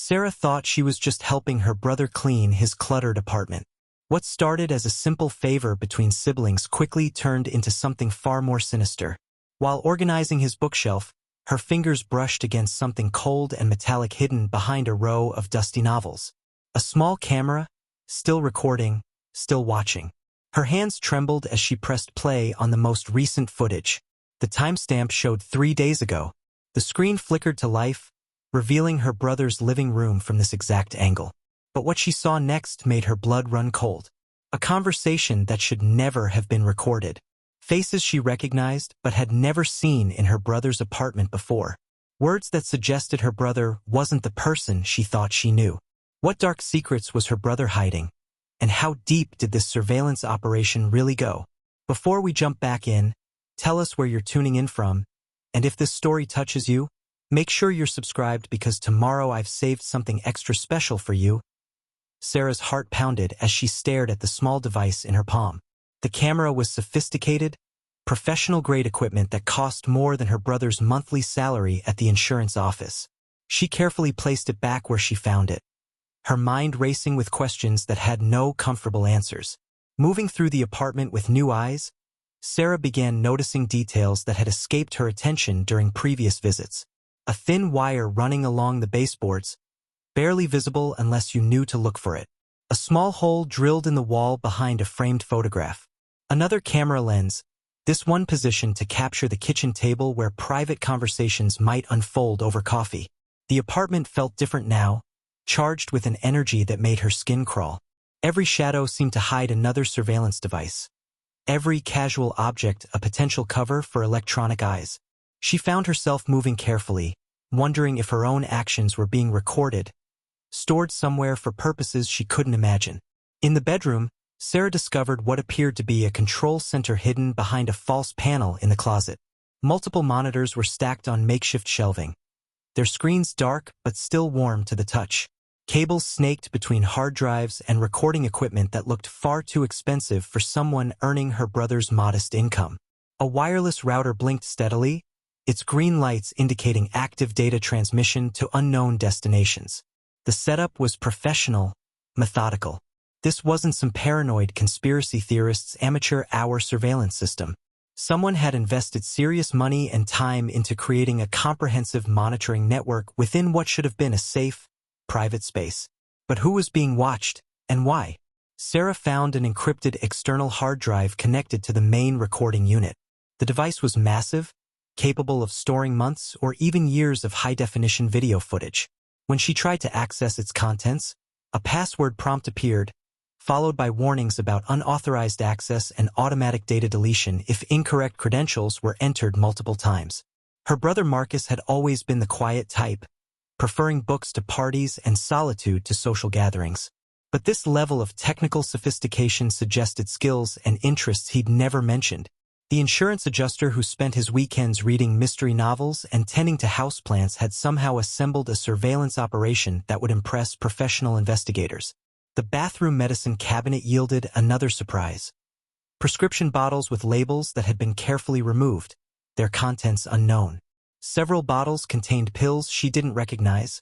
Sarah thought she was just helping her brother clean his cluttered apartment. What started as a simple favor between siblings quickly turned into something far more sinister. While organizing his bookshelf, her fingers brushed against something cold and metallic hidden behind a row of dusty novels. A small camera, still recording, still watching. Her hands trembled as she pressed play on the most recent footage. The timestamp showed 3 days ago. The screen flickered to life, revealing her brother's living room from this exact angle. But what she saw next made her blood run cold. A conversation that should never have been recorded. Faces she recognized but had never seen in her brother's apartment before. Words that suggested her brother wasn't the person she thought she knew. What dark secrets was her brother hiding? And how deep did this surveillance operation really go? Before we jump back in, tell us where you're tuning in from, and if this story touches you, make sure you're subscribed because tomorrow I've saved something extra special for you. Sarah's heart pounded as she stared at the small device in her palm. The camera was sophisticated, professional-grade equipment that cost more than her brother's monthly salary at the insurance office. She carefully placed it back where she found it, her mind racing with questions that had no comfortable answers. Moving through the apartment with new eyes, Sarah began noticing details that had escaped her attention during previous visits. A thin wire running along the baseboards, barely visible unless you knew to look for it. A small hole drilled in the wall behind a framed photograph. Another camera lens, this one positioned to capture the kitchen table where private conversations might unfold over coffee. The apartment felt different now, charged with an energy that made her skin crawl. Every shadow seemed to hide another surveillance device. Every casual object a potential cover for electronic eyes. She found herself moving carefully, wondering if her own actions were being recorded, stored somewhere for purposes she couldn't imagine. In the bedroom, Sarah discovered what appeared to be a control center hidden behind a false panel in the closet. Multiple monitors were stacked on makeshift shelving, their screens dark but still warm to the touch. Cables snaked between hard drives and recording equipment that looked far too expensive for someone earning her brother's modest income. A wireless router blinked steadily, its green lights indicating active data transmission to unknown destinations. The setup was professional, methodical. This wasn't some paranoid conspiracy theorist's amateur hour surveillance system. Someone had invested serious money and time into creating a comprehensive monitoring network within what should have been a safe, private space. But who was being watched, and why? Sarah found an encrypted external hard drive connected to the main recording unit. The device was massive, capable of storing months or even years of high-definition video footage. When she tried to access its contents, a password prompt appeared, followed by warnings about unauthorized access and automatic data deletion if incorrect credentials were entered multiple times. Her brother Marcus had always been the quiet type, preferring books to parties and solitude to social gatherings. But this level of technical sophistication suggested skills and interests he'd never mentioned. The insurance adjuster who spent his weekends reading mystery novels and tending to houseplants had somehow assembled a surveillance operation that would impress professional investigators. The bathroom medicine cabinet yielded another surprise. Prescription bottles with labels that had been carefully removed, their contents unknown. Several bottles contained pills she didn't recognize,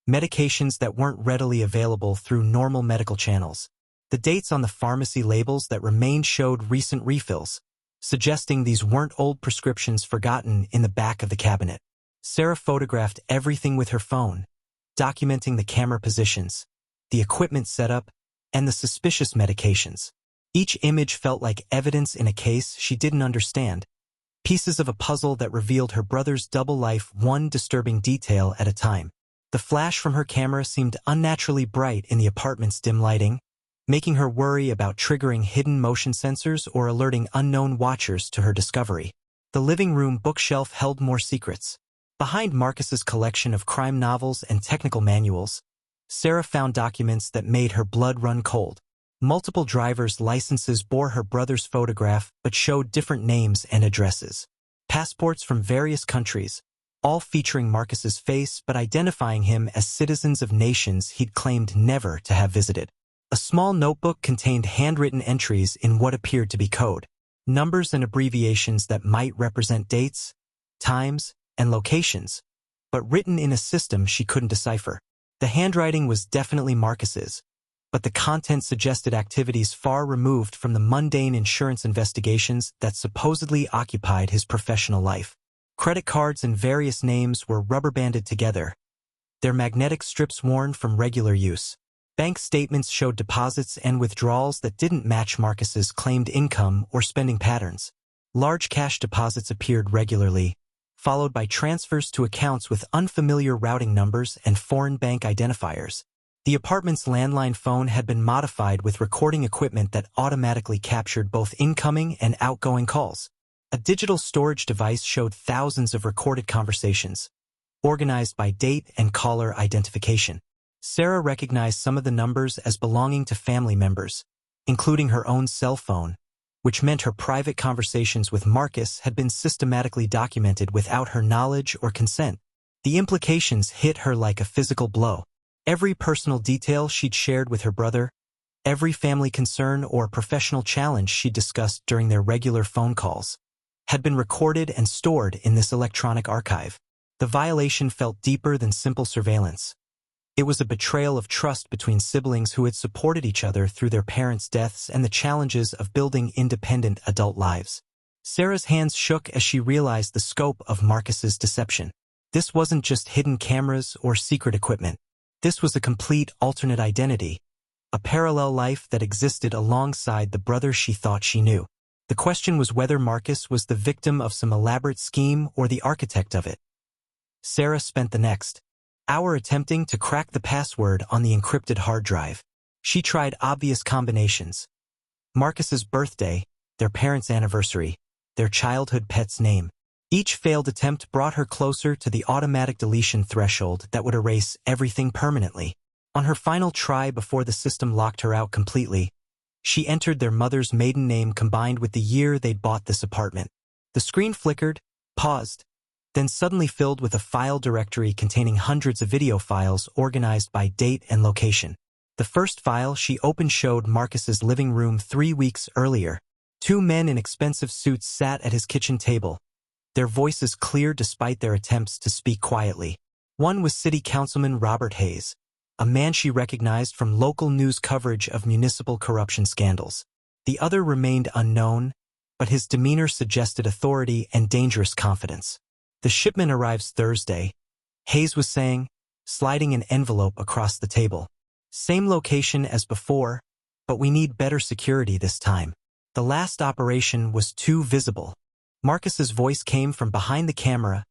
medications that weren't readily available through normal medical channels. The dates on the pharmacy labels that remained showed recent refills, suggesting these weren't old prescriptions forgotten in the back of the cabinet. Sarah photographed everything with her phone, documenting the camera positions, the equipment setup, and the suspicious medications. Each image felt like evidence in a case she didn't understand, pieces of a puzzle that revealed her brother's double life, one disturbing detail at a time. The flash from her camera seemed unnaturally bright in the apartment's dim lighting, making her worry about triggering hidden motion sensors or alerting unknown watchers to her discovery. The living room bookshelf held more secrets. Behind Marcus's collection of crime novels and technical manuals, Sarah found documents that made her blood run cold. Multiple driver's licenses bore her brother's photograph but showed different names and addresses. Passports from various countries, all featuring Marcus's face but identifying him as citizens of nations he'd claimed never to have visited. A small notebook contained handwritten entries in what appeared to be code, numbers and abbreviations that might represent dates, times, and locations, but written in a system she couldn't decipher. The handwriting was definitely Marcus's, but the content suggested activities far removed from the mundane insurance investigations that supposedly occupied his professional life. Credit cards in various names were rubber-banded together, their magnetic strips worn from regular use. Bank statements showed deposits and withdrawals that didn't match Marcus's claimed income or spending patterns. Large cash deposits appeared regularly, followed by transfers to accounts with unfamiliar routing numbers and foreign bank identifiers. The apartment's landline phone had been modified with recording equipment that automatically captured both incoming and outgoing calls. A digital storage device showed thousands of recorded conversations, organized by date and caller identification. Sarah recognized some of the numbers as belonging to family members, including her own cell phone, which meant her private conversations with Marcus had been systematically documented without her knowledge or consent. The implications hit her like a physical blow. Every personal detail she'd shared with her brother, every family concern or professional challenge she'd discussed during their regular phone calls, had been recorded and stored in this electronic archive. The violation felt deeper than simple surveillance. It was a betrayal of trust between siblings who had supported each other through their parents' deaths and the challenges of building independent adult lives. Sarah's hands shook as she realized the scope of Marcus's deception. This wasn't just hidden cameras or secret equipment. This was a complete alternate identity, a parallel life that existed alongside the brother she thought she knew. The question was whether Marcus was the victim of some elaborate scheme or the architect of it. Sarah spent the next hour attempting to crack the password on the encrypted hard drive. She tried obvious combinations: Marcus's birthday, their parents' anniversary, their childhood pet's name. Each failed attempt brought her closer to the automatic deletion threshold that would erase everything permanently. On her final try before the system locked her out completely, she entered their mother's maiden name combined with the year they'd bought this apartment. The screen flickered, paused, then suddenly filled with a file directory containing hundreds of video files organized by date and location. The first file she opened showed Marcus's living room 3 weeks earlier. 2 men in expensive suits sat at his kitchen table, their voices clear despite their attempts to speak quietly. One was City Councilman Robert Hayes, a man she recognized from local news coverage of municipal corruption scandals. The other remained unknown, but his demeanor suggested authority and dangerous confidence. "The shipment arrives Thursday," Hayes was saying, sliding an envelope across the table. "Same location as before, but we need better security this time." The last operation was too visible. Marcus's voice came from behind the camera,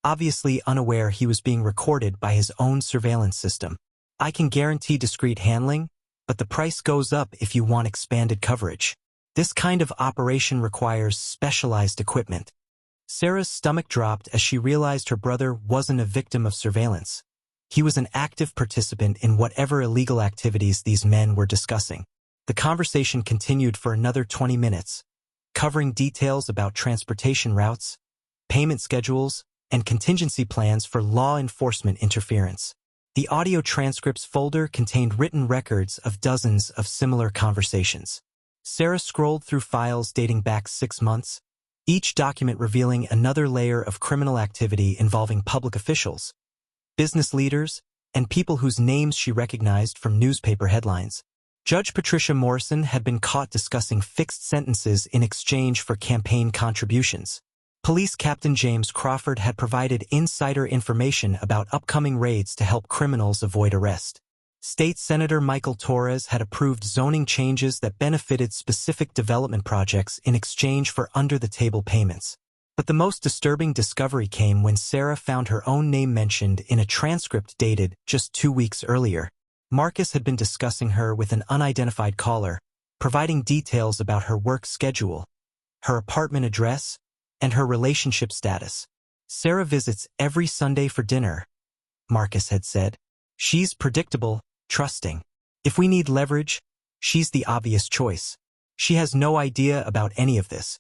obviously unaware he was being recorded by his own surveillance system. "I can guarantee discreet handling, but the price goes up if you want expanded coverage. This kind of operation requires specialized equipment." Sarah's stomach dropped as she realized her brother wasn't a victim of surveillance. He was an active participant in whatever illegal activities these men were discussing. The conversation continued for another 20 minutes, covering details about transportation routes, payment schedules, and contingency plans for law enforcement interference. The audio transcripts folder contained written records of dozens of similar conversations. Sarah scrolled through files dating back 6 months, each document revealing another layer of criminal activity involving public officials, business leaders, and people whose names she recognized from newspaper headlines. Judge Patricia Morrison had been caught discussing fixed sentences in exchange for campaign contributions. Police Captain James Crawford had provided insider information about upcoming raids to help criminals avoid arrest. State Senator Michael Torres had approved zoning changes that benefited specific development projects in exchange for under-the-table payments. But the most disturbing discovery came when Sarah found her own name mentioned in a transcript dated just 2 weeks earlier. Marcus had been discussing her with an unidentified caller, providing details about her work schedule, her apartment address, and her relationship status. "Sarah visits every Sunday for dinner," Marcus had said. "She's predictable, trusting. If we need leverage, she's the obvious choice. She has no idea about any of this,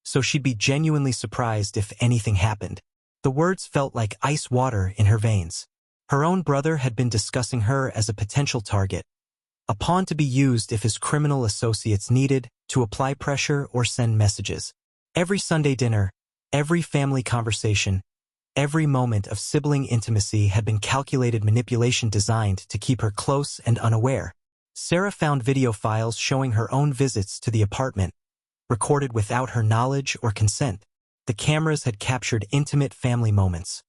so she'd be genuinely surprised if anything happened." The words felt like ice water in her veins. Her own brother had been discussing her as a potential target, a pawn to be used if his criminal associates needed to apply pressure or send messages. Every Sunday dinner, every family conversation, Every moment of sibling intimacy had been calculated manipulation designed to keep her close and unaware. Sarah found video files showing her own visits to the apartment, recorded without her knowledge or consent. The cameras had captured intimate family moments.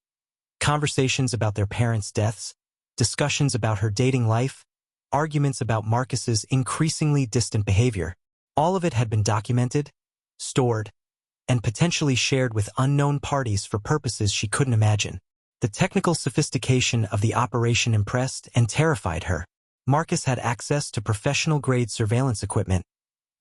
Conversations about their parents' deaths, discussions about her dating life, arguments about Marcus's increasingly distant behavior. All of it had been documented, stored, and potentially shared with unknown parties for purposes she couldn't imagine. The technical sophistication of the operation impressed and terrified her. Marcus had access to professional-grade surveillance equipment,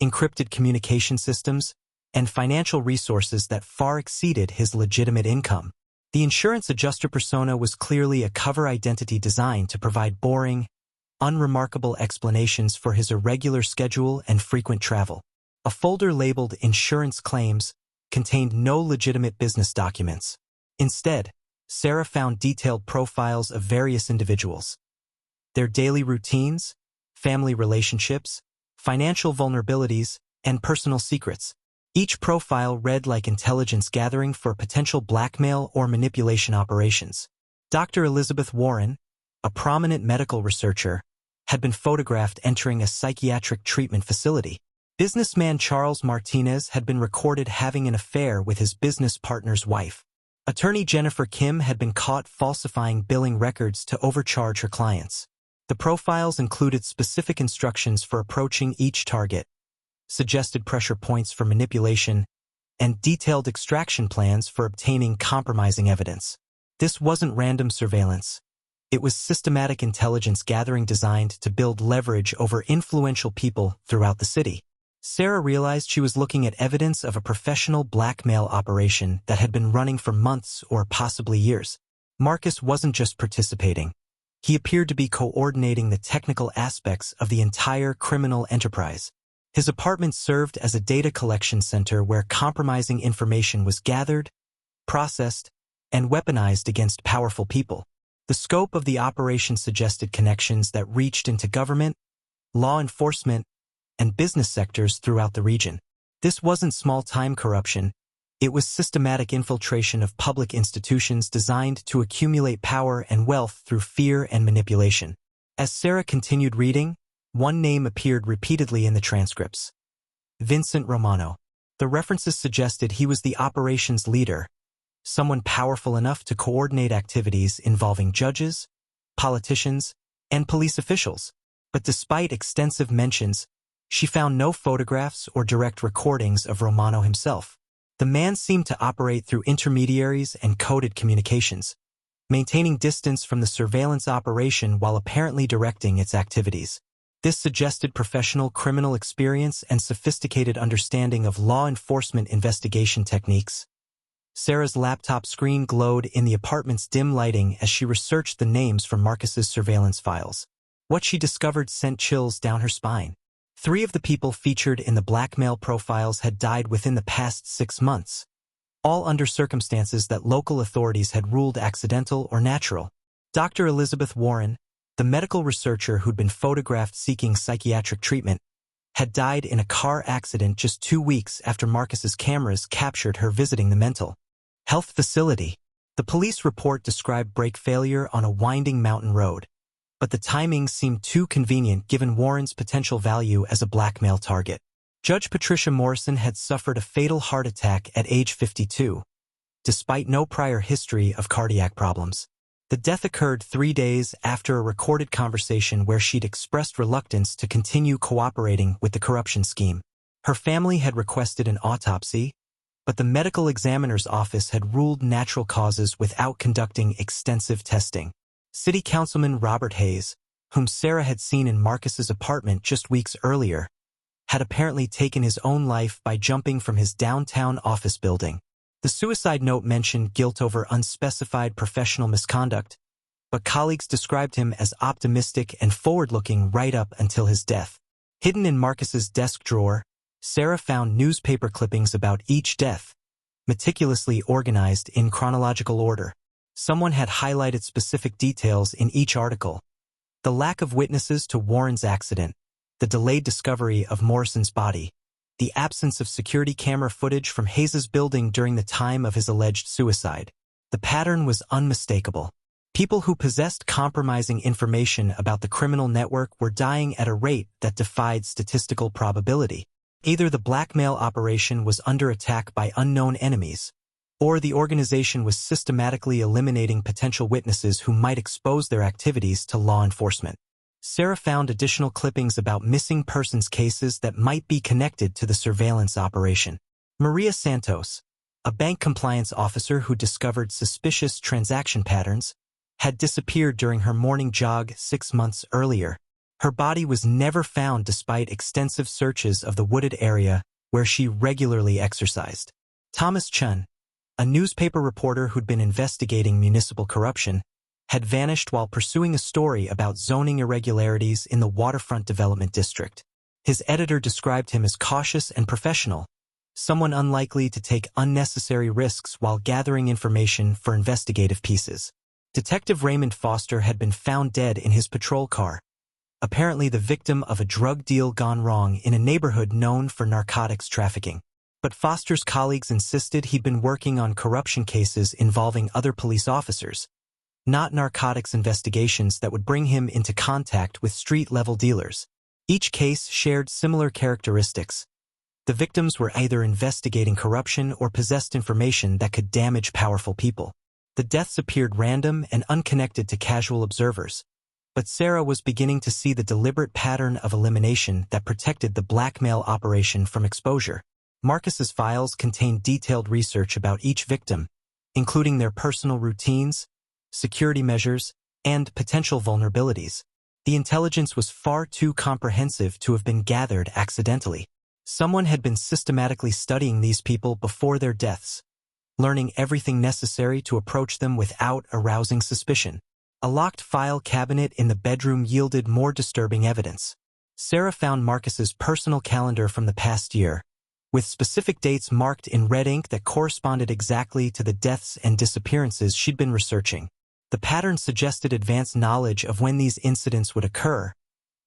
encrypted communication systems, and financial resources that far exceeded his legitimate income. The insurance adjuster persona was clearly a cover identity designed to provide boring, unremarkable explanations for his irregular schedule and frequent travel. A folder labeled Insurance Claims contained no legitimate business documents. Instead, Sarah found detailed profiles of various individuals. Their daily routines, family relationships, financial vulnerabilities, and personal secrets. Each profile read like intelligence gathering for potential blackmail or manipulation operations. Dr. Elizabeth Warren, a prominent medical researcher, had been photographed entering a psychiatric treatment facility. Businessman Charles Martinez had been recorded having an affair with his business partner's wife. Attorney Jennifer Kim had been caught falsifying billing records to overcharge her clients. The profiles included specific instructions for approaching each target, suggested pressure points for manipulation, and detailed extraction plans for obtaining compromising evidence. This wasn't random surveillance. It was systematic intelligence gathering designed to build leverage over influential people throughout the city. Sarah realized she was looking at evidence of a professional blackmail operation that had been running for months or possibly years. Marcus wasn't just participating. He appeared to be coordinating the technical aspects of the entire criminal enterprise. His apartment served as a data collection center where compromising information was gathered, processed, and weaponized against powerful people. The scope of the operation suggested connections that reached into government, law enforcement, and business sectors throughout the region. This wasn't small-time corruption. It was systematic infiltration of public institutions designed to accumulate power and wealth through fear and manipulation. As Sarah continued reading, one name appeared repeatedly in the transcripts: Vincent Romano. The references suggested he was the operations leader, someone powerful enough to coordinate activities involving judges, politicians, and police officials. But despite extensive mentions, she found no photographs or direct recordings of Romano himself. The man seemed to operate through intermediaries and coded communications, maintaining distance from the surveillance operation while apparently directing its activities. This suggested professional criminal experience and sophisticated understanding of law enforcement investigation techniques. Sarah's laptop screen glowed in the apartment's dim lighting as she researched the names from Marcus's surveillance files. What she discovered sent chills down her spine. 3 of the people featured in the blackmail profiles had died within the past 6 months, all under circumstances that local authorities had ruled accidental or natural. Dr. Elizabeth Warren, the medical researcher who'd been photographed seeking psychiatric treatment, had died in a car accident just 2 weeks after Marcus's cameras captured her visiting the mental health facility. The police report described brake failure on a winding mountain road, but the timing seemed too convenient given Warren's potential value as a blackmail target. Judge Patricia Morrison had suffered a fatal heart attack at age 52, despite no prior history of cardiac problems. The death occurred 3 days after a recorded conversation where she'd expressed reluctance to continue cooperating with the corruption scheme. Her family had requested an autopsy, but the medical examiner's office had ruled natural causes without conducting extensive testing. City Councilman Robert Hayes, whom Sarah had seen in Marcus's apartment just weeks earlier, had apparently taken his own life by jumping from his downtown office building. The suicide note mentioned guilt over unspecified professional misconduct, but colleagues described him as optimistic and forward-looking right up until his death. Hidden in Marcus's desk drawer, Sarah found newspaper clippings about each death, meticulously organized in chronological order. Someone had highlighted specific details in each article: the lack of witnesses to Warren's accident, the delayed discovery of Morrison's body, the absence of security camera footage from Hayes's building during the time of his alleged suicide, the The pattern was unmistakable. People who possessed compromising information about the criminal network were dying at a rate that defied statistical probability. Either the blackmail operation was under attack by unknown enemies, or the organization was systematically eliminating potential witnesses who might expose their activities to law enforcement. Sarah found additional clippings about missing persons cases that might be connected to the surveillance operation. Maria Santos, a bank compliance officer who discovered suspicious transaction patterns, had disappeared during her morning jog 6 months earlier. Her body was never found despite extensive searches of the wooded area where she regularly exercised. Thomas Chun, a newspaper reporter who'd been investigating municipal corruption, had vanished while pursuing a story about zoning irregularities in the Waterfront Development District. His editor described him as cautious and professional, someone unlikely to take unnecessary risks while gathering information for investigative pieces. Detective Raymond Foster had been found dead in his patrol car, apparently the victim of a drug deal gone wrong in a neighborhood known for narcotics trafficking. But Foster's colleagues insisted he'd been working on corruption cases involving other police officers, not narcotics investigations that would bring him into contact with street-level dealers. Each case shared similar characteristics. The victims were either investigating corruption or possessed information that could damage powerful people. The deaths appeared random and unconnected to casual observers, but Sarah was beginning to see the deliberate pattern of elimination that protected the blackmail operation from exposure. Marcus's files contained detailed research about each victim, including their personal routines, security measures, and potential vulnerabilities. The intelligence was far too comprehensive to have been gathered accidentally. Someone had been systematically studying these people before their deaths, learning everything necessary to approach them without arousing suspicion. A locked file cabinet in the bedroom yielded more disturbing evidence. Sarah found Marcus's personal calendar from the past year, with specific dates marked in red ink that corresponded exactly to the deaths and disappearances she'd been researching. The pattern suggested advanced knowledge of when these incidents would occur,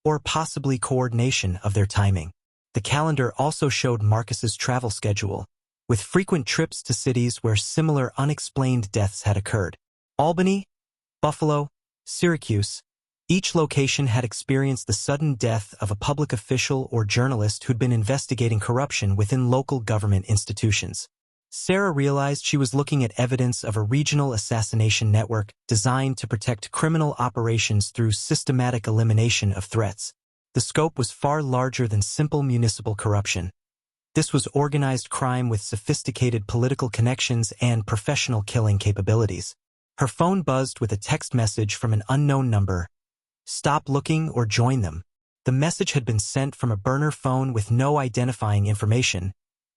or possibly coordination of their timing. The calendar also showed Marcus's travel schedule, with frequent trips to cities where similar unexplained deaths had occurred. Albany, Buffalo, Syracuse, each location had experienced the sudden death of a public official or journalist who'd been investigating corruption within local government institutions. Sarah realized she was looking at evidence of a regional assassination network designed to protect criminal operations through systematic elimination of threats. The scope was far larger than simple municipal corruption. This was organized crime with sophisticated political connections and professional killing capabilities. Her phone buzzed with a text message from an unknown number. "Stop looking or join them." The message had been sent from a burner phone with no identifying information,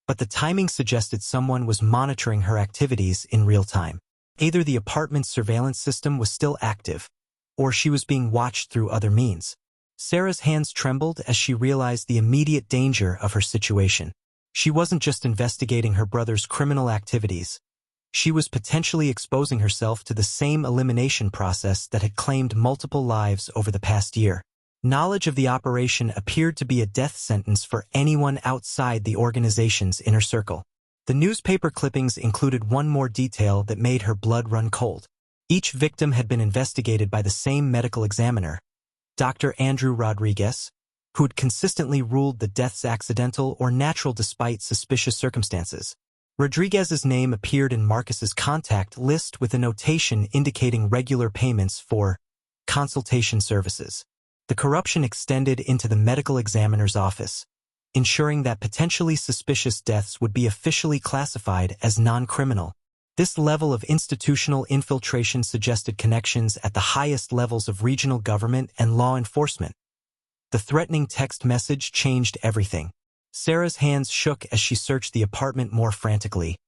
but the timing suggested someone was monitoring her activities in real time. Either the apartment's surveillance system was still active, or she was being watched through other means. Sarah's hands trembled as she realized the immediate danger of her situation. She wasn't just investigating her brother's criminal activities. She was potentially exposing herself to the same elimination process that had claimed multiple lives over the past year. Knowledge of the operation appeared to be a death sentence for anyone outside the organization's inner circle. The newspaper clippings included one more detail that made her blood run cold. Each victim had been investigated by the same medical examiner, Dr. Andrew Rodriguez, who'd consistently ruled the deaths accidental or natural despite suspicious circumstances. Rodriguez's name appeared in Marcus's contact list with a notation indicating regular payments for consultation services. The corruption extended into the medical examiner's office, ensuring that potentially suspicious deaths would be officially classified as non-criminal. This level of institutional infiltration suggested connections at the highest levels of regional government and law enforcement. The threatening text message changed everything. Sarah's hands shook as she searched the apartment more frantically,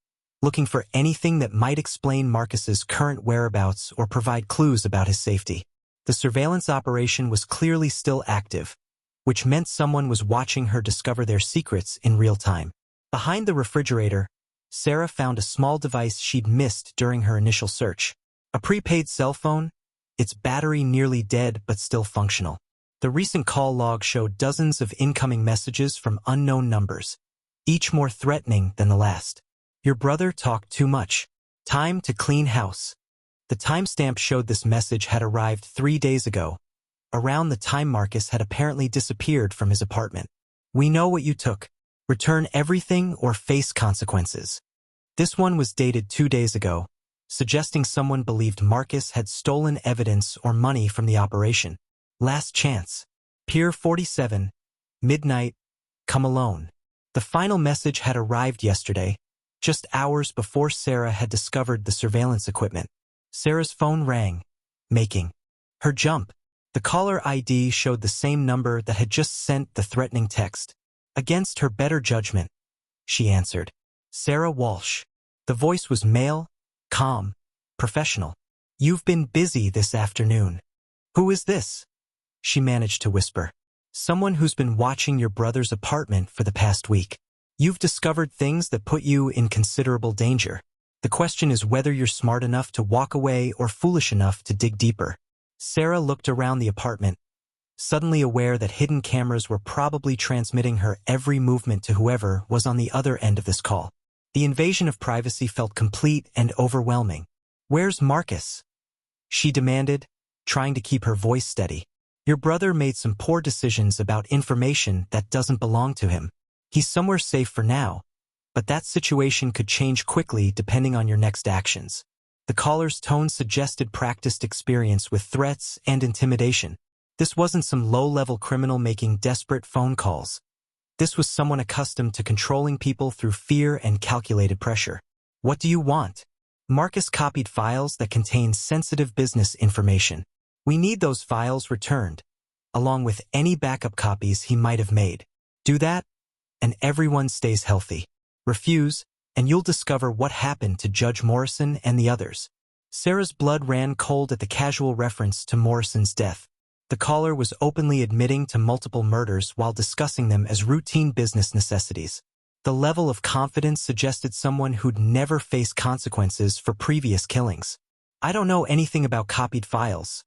looking for anything that might explain Marcus's current whereabouts or provide clues about his safety. The surveillance operation was clearly still active, which meant someone was watching her discover their secrets in real time. Behind the refrigerator, Sarah found a small device she'd missed during her initial search. A prepaid cell phone, its battery nearly dead but still functional. The recent call log showed dozens of incoming messages from unknown numbers, each more threatening than the last. "Your brother talked too much. Time to clean house. The timestamp showed this message had arrived 3 days ago, around the time Marcus had apparently disappeared from his apartment. We know what you took. Return everything or face consequences. This one was dated 2 days ago, suggesting someone believed Marcus had stolen evidence or money from the operation. Last chance. Pier 47, midnight, come alone. The final message had arrived yesterday, just hours before Sarah had discovered the surveillance equipment. Sarah's phone rang, making her jump. The caller ID showed the same number that had just sent the threatening text. Against her better judgment, she answered. Sarah Walsh. The voice was male, calm, professional. You've been busy this afternoon. Who is this? She managed to whisper. Someone who's been watching your brother's apartment for the past week. You've discovered things that put you in considerable danger. The question is whether you're smart enough to walk away or foolish enough to dig deeper. Sarah looked around the apartment, suddenly aware that hidden cameras were probably transmitting her every movement to whoever was on the other end of this call. The invasion of privacy felt complete and overwhelming. Where's Marcus? She demanded, trying to keep her voice steady. Your brother made some poor decisions about information that doesn't belong to him. He's somewhere safe for now, but that situation could change quickly depending on your next actions. The caller's tone suggested practiced experience with threats and intimidation. This wasn't some low-level criminal making desperate phone calls. This was someone accustomed to controlling people through fear and calculated pressure. What do you want? Marcus copied files that contained sensitive business information. We need those files returned, along with any backup copies he might have made. Do that, and everyone stays healthy. Refuse, and you'll discover what happened to Judge Morrison and the others. Sarah's blood ran cold at the casual reference to Morrison's death. The caller was openly admitting to multiple murders while discussing them as routine business necessities. The level of confidence suggested someone who'd never faced consequences for previous killings. I don't know anything about copied files,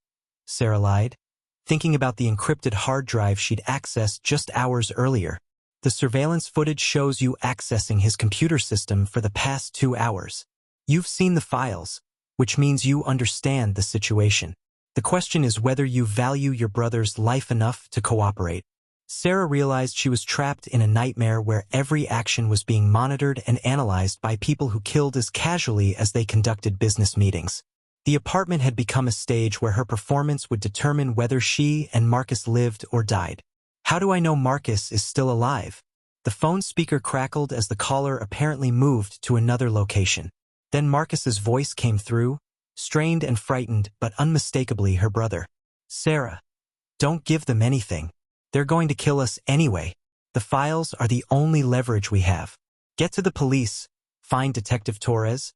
Sarah lied, thinking about the encrypted hard drive she'd accessed just hours earlier. The surveillance footage shows you accessing his computer system for the past 2 hours. You've seen the files, which means you understand the situation. The question is whether you value your brother's life enough to cooperate. Sarah realized she was trapped in a nightmare where every action was being monitored and analyzed by people who killed as casually as they conducted business meetings. The apartment had become a stage where her performance would determine whether she and Marcus lived or died. How do I know Marcus is still alive? The phone speaker crackled as the caller apparently moved to another location. Then Marcus's voice came through, strained and frightened, but unmistakably her brother. Sarah, don't give them anything. They're going to kill us anyway. The files are the only leverage we have. Get to the police, find Detective Torres,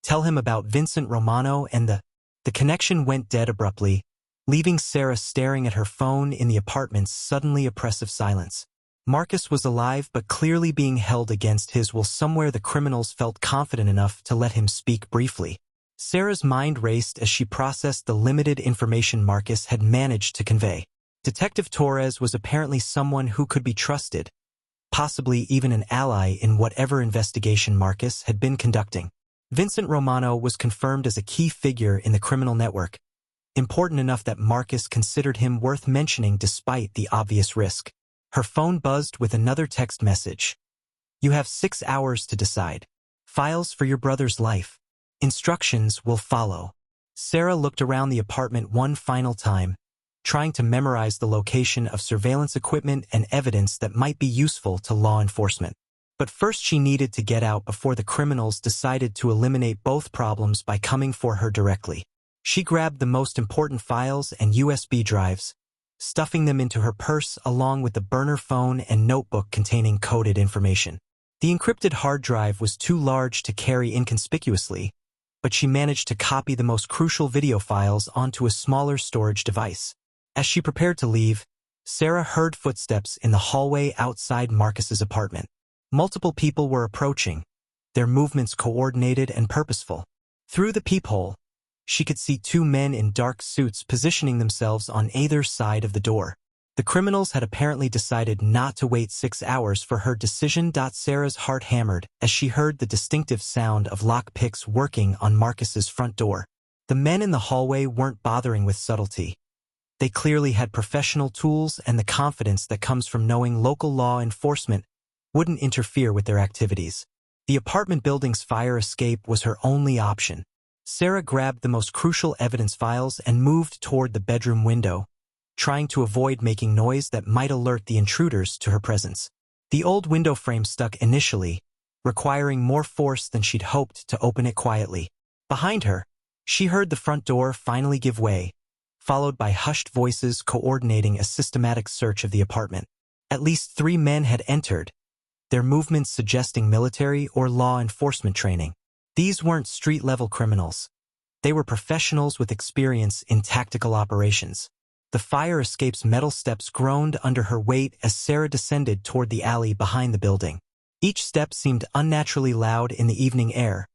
tell him about Vincent Romano and The connection went dead abruptly, leaving Sarah staring at her phone in the apartment's suddenly oppressive silence. Marcus was alive but clearly being held against his will somewhere the criminals felt confident enough to let him speak briefly. Sarah's mind raced as she processed the limited information Marcus had managed to convey. Detective Torres was apparently someone who could be trusted, possibly even an ally in whatever investigation Marcus had been conducting. Vincent Romano was confirmed as a key figure in the criminal network, important enough that Marcus considered him worth mentioning despite the obvious risk. Her phone buzzed with another text message. You have 6 hours to decide. Files for your brother's life. Instructions will follow. Sarah looked around the apartment one final time, trying to memorize the location of surveillance equipment and evidence that might be useful to law enforcement. But first she needed to get out before the criminals decided to eliminate both problems by coming for her directly. She grabbed the most important files and USB drives, stuffing them into her purse along with the burner phone and notebook containing coded information. The encrypted hard drive was too large to carry inconspicuously, but she managed to copy the most crucial video files onto a smaller storage device. As she prepared to leave, Sarah heard footsteps in the hallway outside Marcus's apartment. Multiple people were approaching, their movements coordinated and purposeful. Through the peephole, she could see 2 men in dark suits positioning themselves on either side of the door. The criminals had apparently decided not to wait 6 hours for her decision. Sarah's heart hammered as she heard the distinctive sound of lockpicks working on Marcus's front door. The men in the hallway weren't bothering with subtlety. They clearly had professional tools and the confidence that comes from knowing local law enforcement wouldn't interfere with their activities. The apartment building's fire escape was her only option. Sarah grabbed the most crucial evidence files and moved toward the bedroom window, trying to avoid making noise that might alert the intruders to her presence. The old window frame stuck initially, requiring more force than she'd hoped to open it quietly. Behind her, she heard the front door finally give way, followed by hushed voices coordinating a systematic search of the apartment. At least 3 men had entered, their movements suggesting military or law enforcement training. These weren't street-level criminals. They were professionals with experience in tactical operations. The fire escape's metal steps groaned under her weight as Sarah descended toward the alley behind the building. Each step seemed unnaturally loud in the evening air,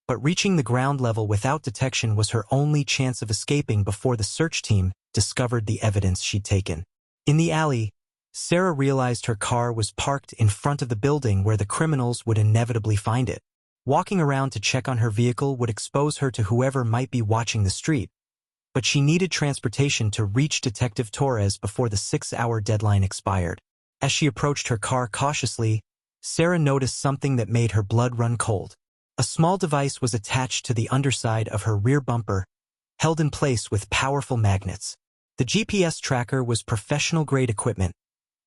but reaching the ground level without detection was her only chance of escaping before the search team discovered the evidence she'd taken. In the alley, Sarah realized her car was parked in front of the building where the criminals would inevitably find it. Walking around to check on her vehicle would expose her to whoever might be watching the street, but she needed transportation to reach Detective Torres before the 6-hour deadline expired. As she approached her car cautiously, Sarah noticed something that made her blood run cold. A small device was attached to the underside of her rear bumper, held in place with powerful magnets. The GPS tracker was professional-grade equipment,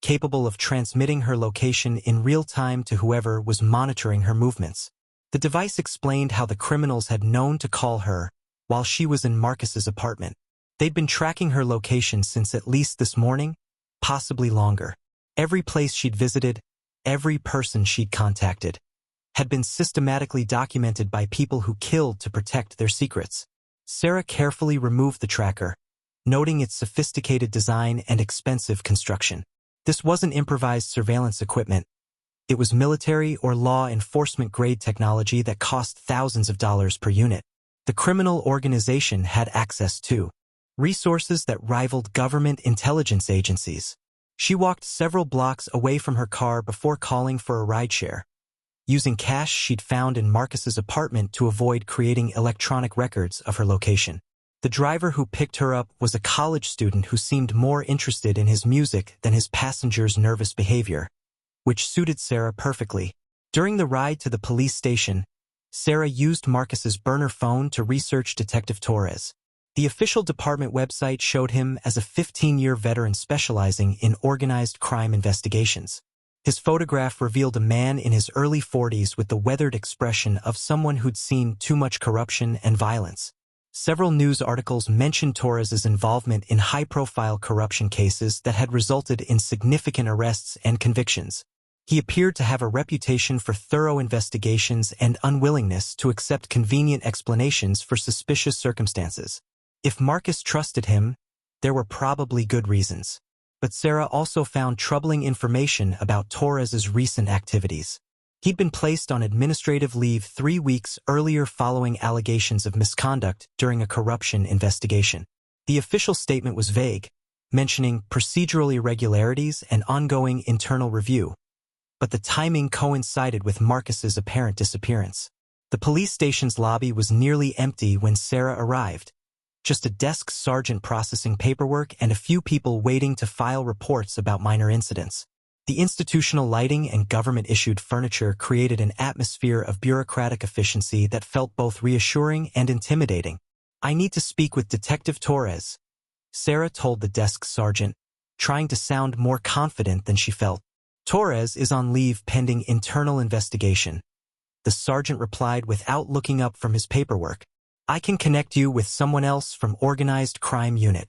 capable of transmitting her location in real time to whoever was monitoring her movements. The device explained how the criminals had known to call her while she was in Marcus's apartment. They'd been tracking her location since at least this morning, possibly longer. Every place she'd visited, every person she'd contacted, had been systematically documented by people who killed to protect their secrets. Sarah carefully removed the tracker, noting its sophisticated design and expensive construction. This wasn't improvised surveillance equipment. It was military or law enforcement-grade technology that cost thousands of dollars per unit. The criminal organization had access to resources that rivaled government intelligence agencies. She walked several blocks away from her car before calling for a rideshare, using cash she'd found in Marcus's apartment to avoid creating electronic records of her location. The driver who picked her up was a college student who seemed more interested in his music than his passenger's nervous behavior, which suited Sarah perfectly. During the ride to the police station, Sarah used Marcus's burner phone to research Detective Torres. The official department website showed him as a 15-year veteran specializing in organized crime investigations. His photograph revealed a man in his early 40s with the weathered expression of someone who'd seen too much corruption and violence. Several news articles mentioned Torres's involvement in high-profile corruption cases that had resulted in significant arrests and convictions. He appeared to have a reputation for thorough investigations and unwillingness to accept convenient explanations for suspicious circumstances. If Marcus trusted him, there were probably good reasons. But Sarah also found troubling information about Torres's recent activities. He'd been placed on administrative leave 3 weeks earlier following allegations of misconduct during a corruption investigation. The official statement was vague, mentioning procedural irregularities and ongoing internal review, but the timing coincided with Marcus's apparent disappearance. The police station's lobby was nearly empty when Sarah arrived. Just a desk sergeant processing paperwork and a few people waiting to file reports about minor incidents. The institutional lighting and government-issued furniture created an atmosphere of bureaucratic efficiency that felt both reassuring and intimidating. "I need to speak with Detective Torres," Sarah told the desk sergeant, trying to sound more confident than she felt. "Torres is on leave pending internal investigation," the sergeant replied without looking up from his paperwork. "I can connect you with someone else from Organized Crime Unit."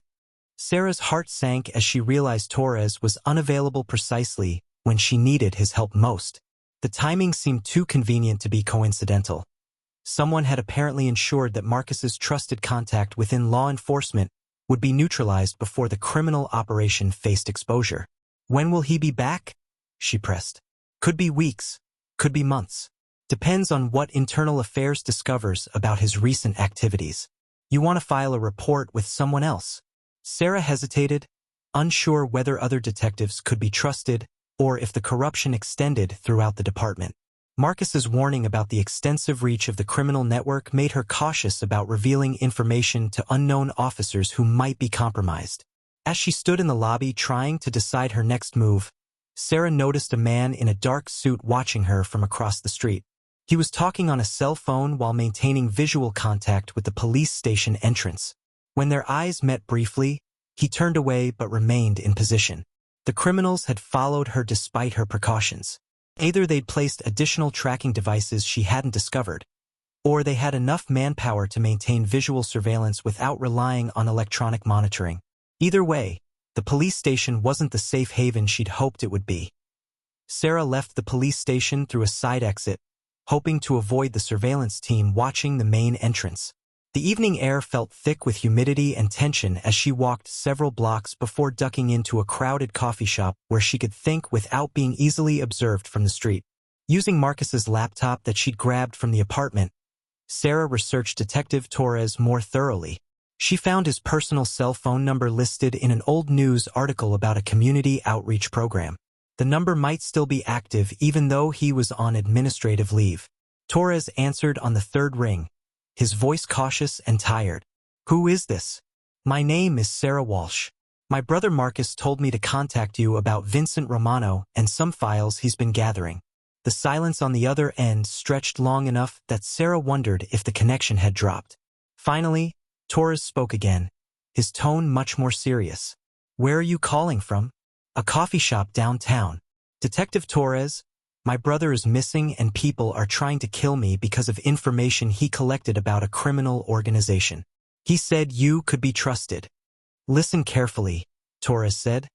Sarah's heart sank as she realized Torres was unavailable precisely when she needed his help most. The timing seemed too convenient to be coincidental. Someone had apparently ensured that Marcus's trusted contact within law enforcement would be neutralized before the criminal operation faced exposure. "When will he be back?" she pressed. "Could be weeks, could be months. Depends on what Internal Affairs discovers about his recent activities. You want to file a report with someone else?" Sarah hesitated, unsure whether other detectives could be trusted or if the corruption extended throughout the department. Marcus's warning about the extensive reach of the criminal network made her cautious about revealing information to unknown officers who might be compromised. As she stood in the lobby trying to decide her next move, Sarah noticed a man in a dark suit watching her from across the street. He was talking on a cell phone while maintaining visual contact with the police station entrance. When their eyes met briefly, he turned away but remained in position. The criminals had followed her despite her precautions. Either they'd placed additional tracking devices she hadn't discovered, or they had enough manpower to maintain visual surveillance without relying on electronic monitoring. Either way, the police station wasn't the safe haven she'd hoped it would be. Sarah left the police station through a side exit, hoping to avoid the surveillance team watching the main entrance. The evening air felt thick with humidity and tension as she walked several blocks before ducking into a crowded coffee shop where she could think without being easily observed from the street. Using Marcus's laptop that she'd grabbed from the apartment, Sarah researched Detective Torres more thoroughly. She found his personal cell phone number listed in an old news article about a community outreach program. The number might still be active even though he was on administrative leave. Torres answered on the third ring, his voice cautious and tired. "Who is this?" "My name is Sarah Walsh. My brother Marcus told me to contact you about Vincent Romano and some files he's been gathering." The silence on the other end stretched long enough that Sarah wondered if the connection had dropped. Finally, Torres spoke again, his tone much more serious. "Where are you calling from?" "A coffee shop downtown." "Detective Torres, my brother is missing and people are trying to kill me because of information he collected about a criminal organization. He said you could be trusted." "Listen carefully," Torres said,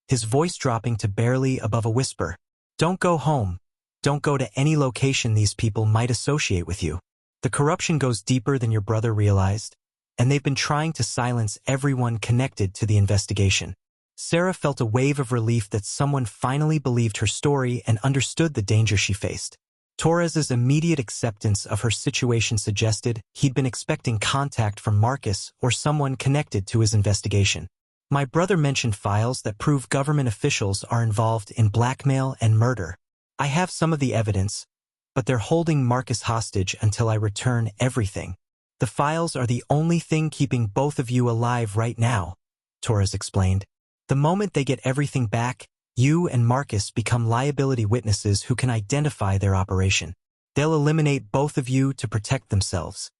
his voice dropping to barely above a whisper. "Don't go home. Don't go to any location these people might associate with you. The corruption goes deeper than your brother realized, and they've been trying to silence everyone connected to the investigation." Sarah felt a wave of relief that someone finally believed her story and understood the danger she faced. Torres's immediate acceptance of her situation suggested he'd been expecting contact from Marcus or someone connected to his investigation. "My brother mentioned files that prove government officials are involved in blackmail and murder. I have some of the evidence, but they're holding Marcus hostage until I return everything. The files are the only thing keeping both of you alive right now," Torres explained. "The moment they get everything back, you and Marcus become liability witnesses who can identify their operation. They'll eliminate both of you to protect themselves."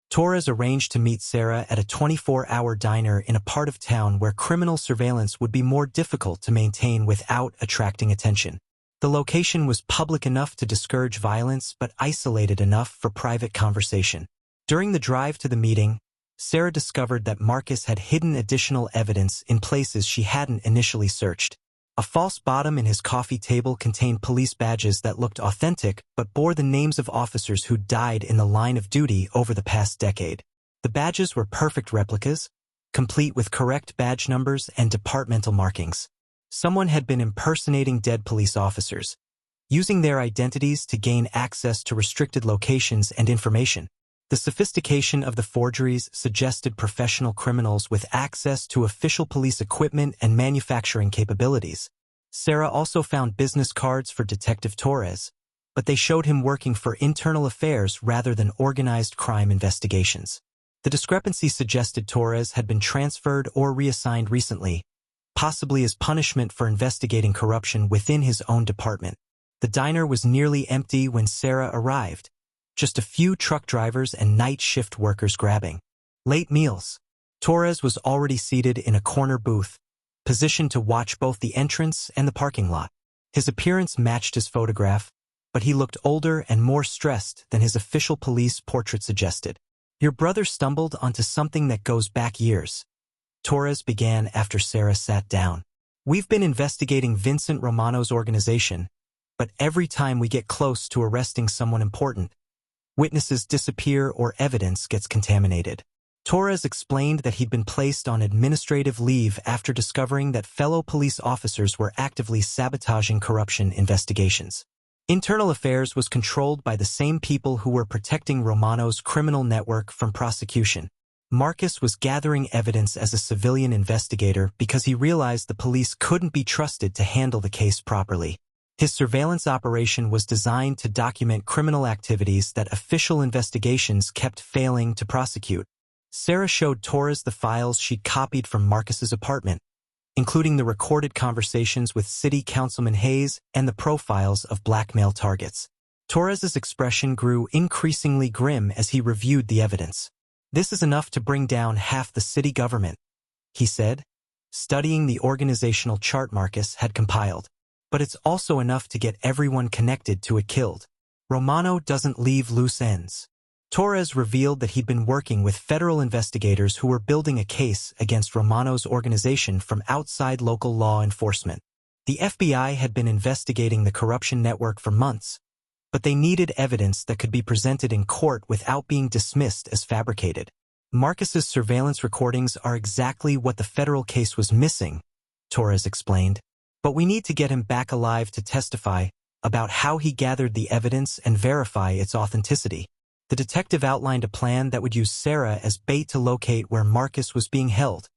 Torres arranged to meet Sarah at a 24-hour diner in a part of town where criminal surveillance would be more difficult to maintain without attracting attention. The location was public enough to discourage violence but isolated enough for private conversation. During the drive to the meeting, Sarah discovered that Marcus had hidden additional evidence in places she hadn't initially searched. A false bottom in his coffee table contained police badges that looked authentic but bore the names of officers who died in the line of duty over the past decade. The badges were perfect replicas, complete with correct badge numbers and departmental markings. Someone had been impersonating dead police officers, using their identities to gain access to restricted locations and information. The sophistication of the forgeries suggested professional criminals with access to official police equipment and manufacturing capabilities. Sarah also found business cards for Detective Torres, but they showed him working for internal affairs rather than organized crime investigations. The discrepancy suggested Torres had been transferred or reassigned recently, possibly as punishment for investigating corruption within his own department. The diner was nearly empty when Sarah arrived. Just a few truck drivers and night shift workers grabbing late meals. Torres was already seated in a corner booth, positioned to watch both the entrance and the parking lot. His appearance matched his photograph, but he looked older and more stressed than his official police portrait suggested. "Your brother stumbled onto something that goes back years," Torres began after Sarah sat down. "We've been investigating Vincent Romano's organization, but every time we get close to arresting someone important, witnesses disappear or evidence gets contaminated." Torres explained that he'd been placed on administrative leave after discovering that fellow police officers were actively sabotaging corruption investigations. Internal Affairs was controlled by the same people who were protecting Romano's criminal network from prosecution. Marcus was gathering evidence as a civilian investigator because he realized the police couldn't be trusted to handle the case properly. His surveillance operation was designed to document criminal activities that official investigations kept failing to prosecute. Sarah showed Torres the files she'd copied from Marcus's apartment, including the recorded conversations with City Councilman Hayes and the profiles of blackmail targets. Torres's expression grew increasingly grim as he reviewed the evidence. "This is enough to bring down half the city government," he said, studying the organizational chart Marcus had compiled. "But it's also enough to get everyone connected to it killed. Romano doesn't leave loose ends." Torres revealed that he'd been working with federal investigators who were building a case against Romano's organization from outside local law enforcement. The FBI had been investigating the corruption network for months, but they needed evidence that could be presented in court without being dismissed as fabricated. "Marcus's surveillance recordings are exactly what the federal case was missing," Torres explained. "But we need to get him back alive to testify about how he gathered the evidence and verify its authenticity." The detective outlined a plan that would use Sarah as bait to locate where Marcus was being held,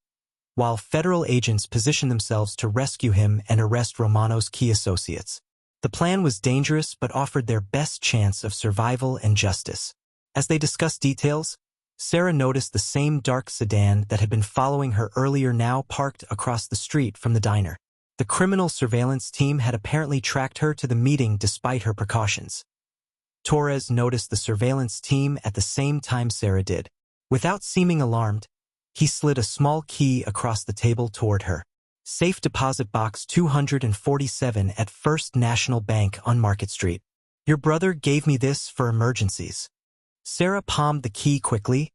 while federal agents positioned themselves to rescue him and arrest Romano's key associates. The plan was dangerous but offered their best chance of survival and justice. As they discussed details, Sarah noticed the same dark sedan that had been following her earlier now parked across the street from the diner. The criminal surveillance team had apparently tracked her to the meeting despite her precautions. Torres noticed the surveillance team at the same time Sarah did. Without seeming alarmed, he slid a small key across the table toward her. "Safe deposit box 247 at First National Bank on Market Street. Your brother gave me this for emergencies." Sarah palmed the key quickly,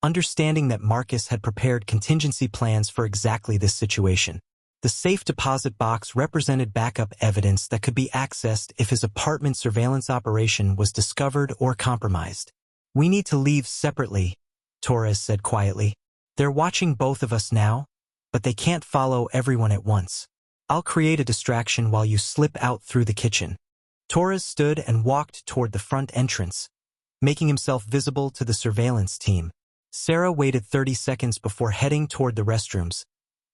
understanding that Marcus had prepared contingency plans for exactly this situation. The safe deposit box represented backup evidence that could be accessed if his apartment surveillance operation was discovered or compromised. "We need to leave separately," Torres said quietly. "They're watching both of us now, but they can't follow everyone at once. I'll create a distraction while you slip out through the kitchen." Torres stood and walked toward the front entrance, making himself visible to the surveillance team. Sarah waited 30 seconds before heading toward the restrooms,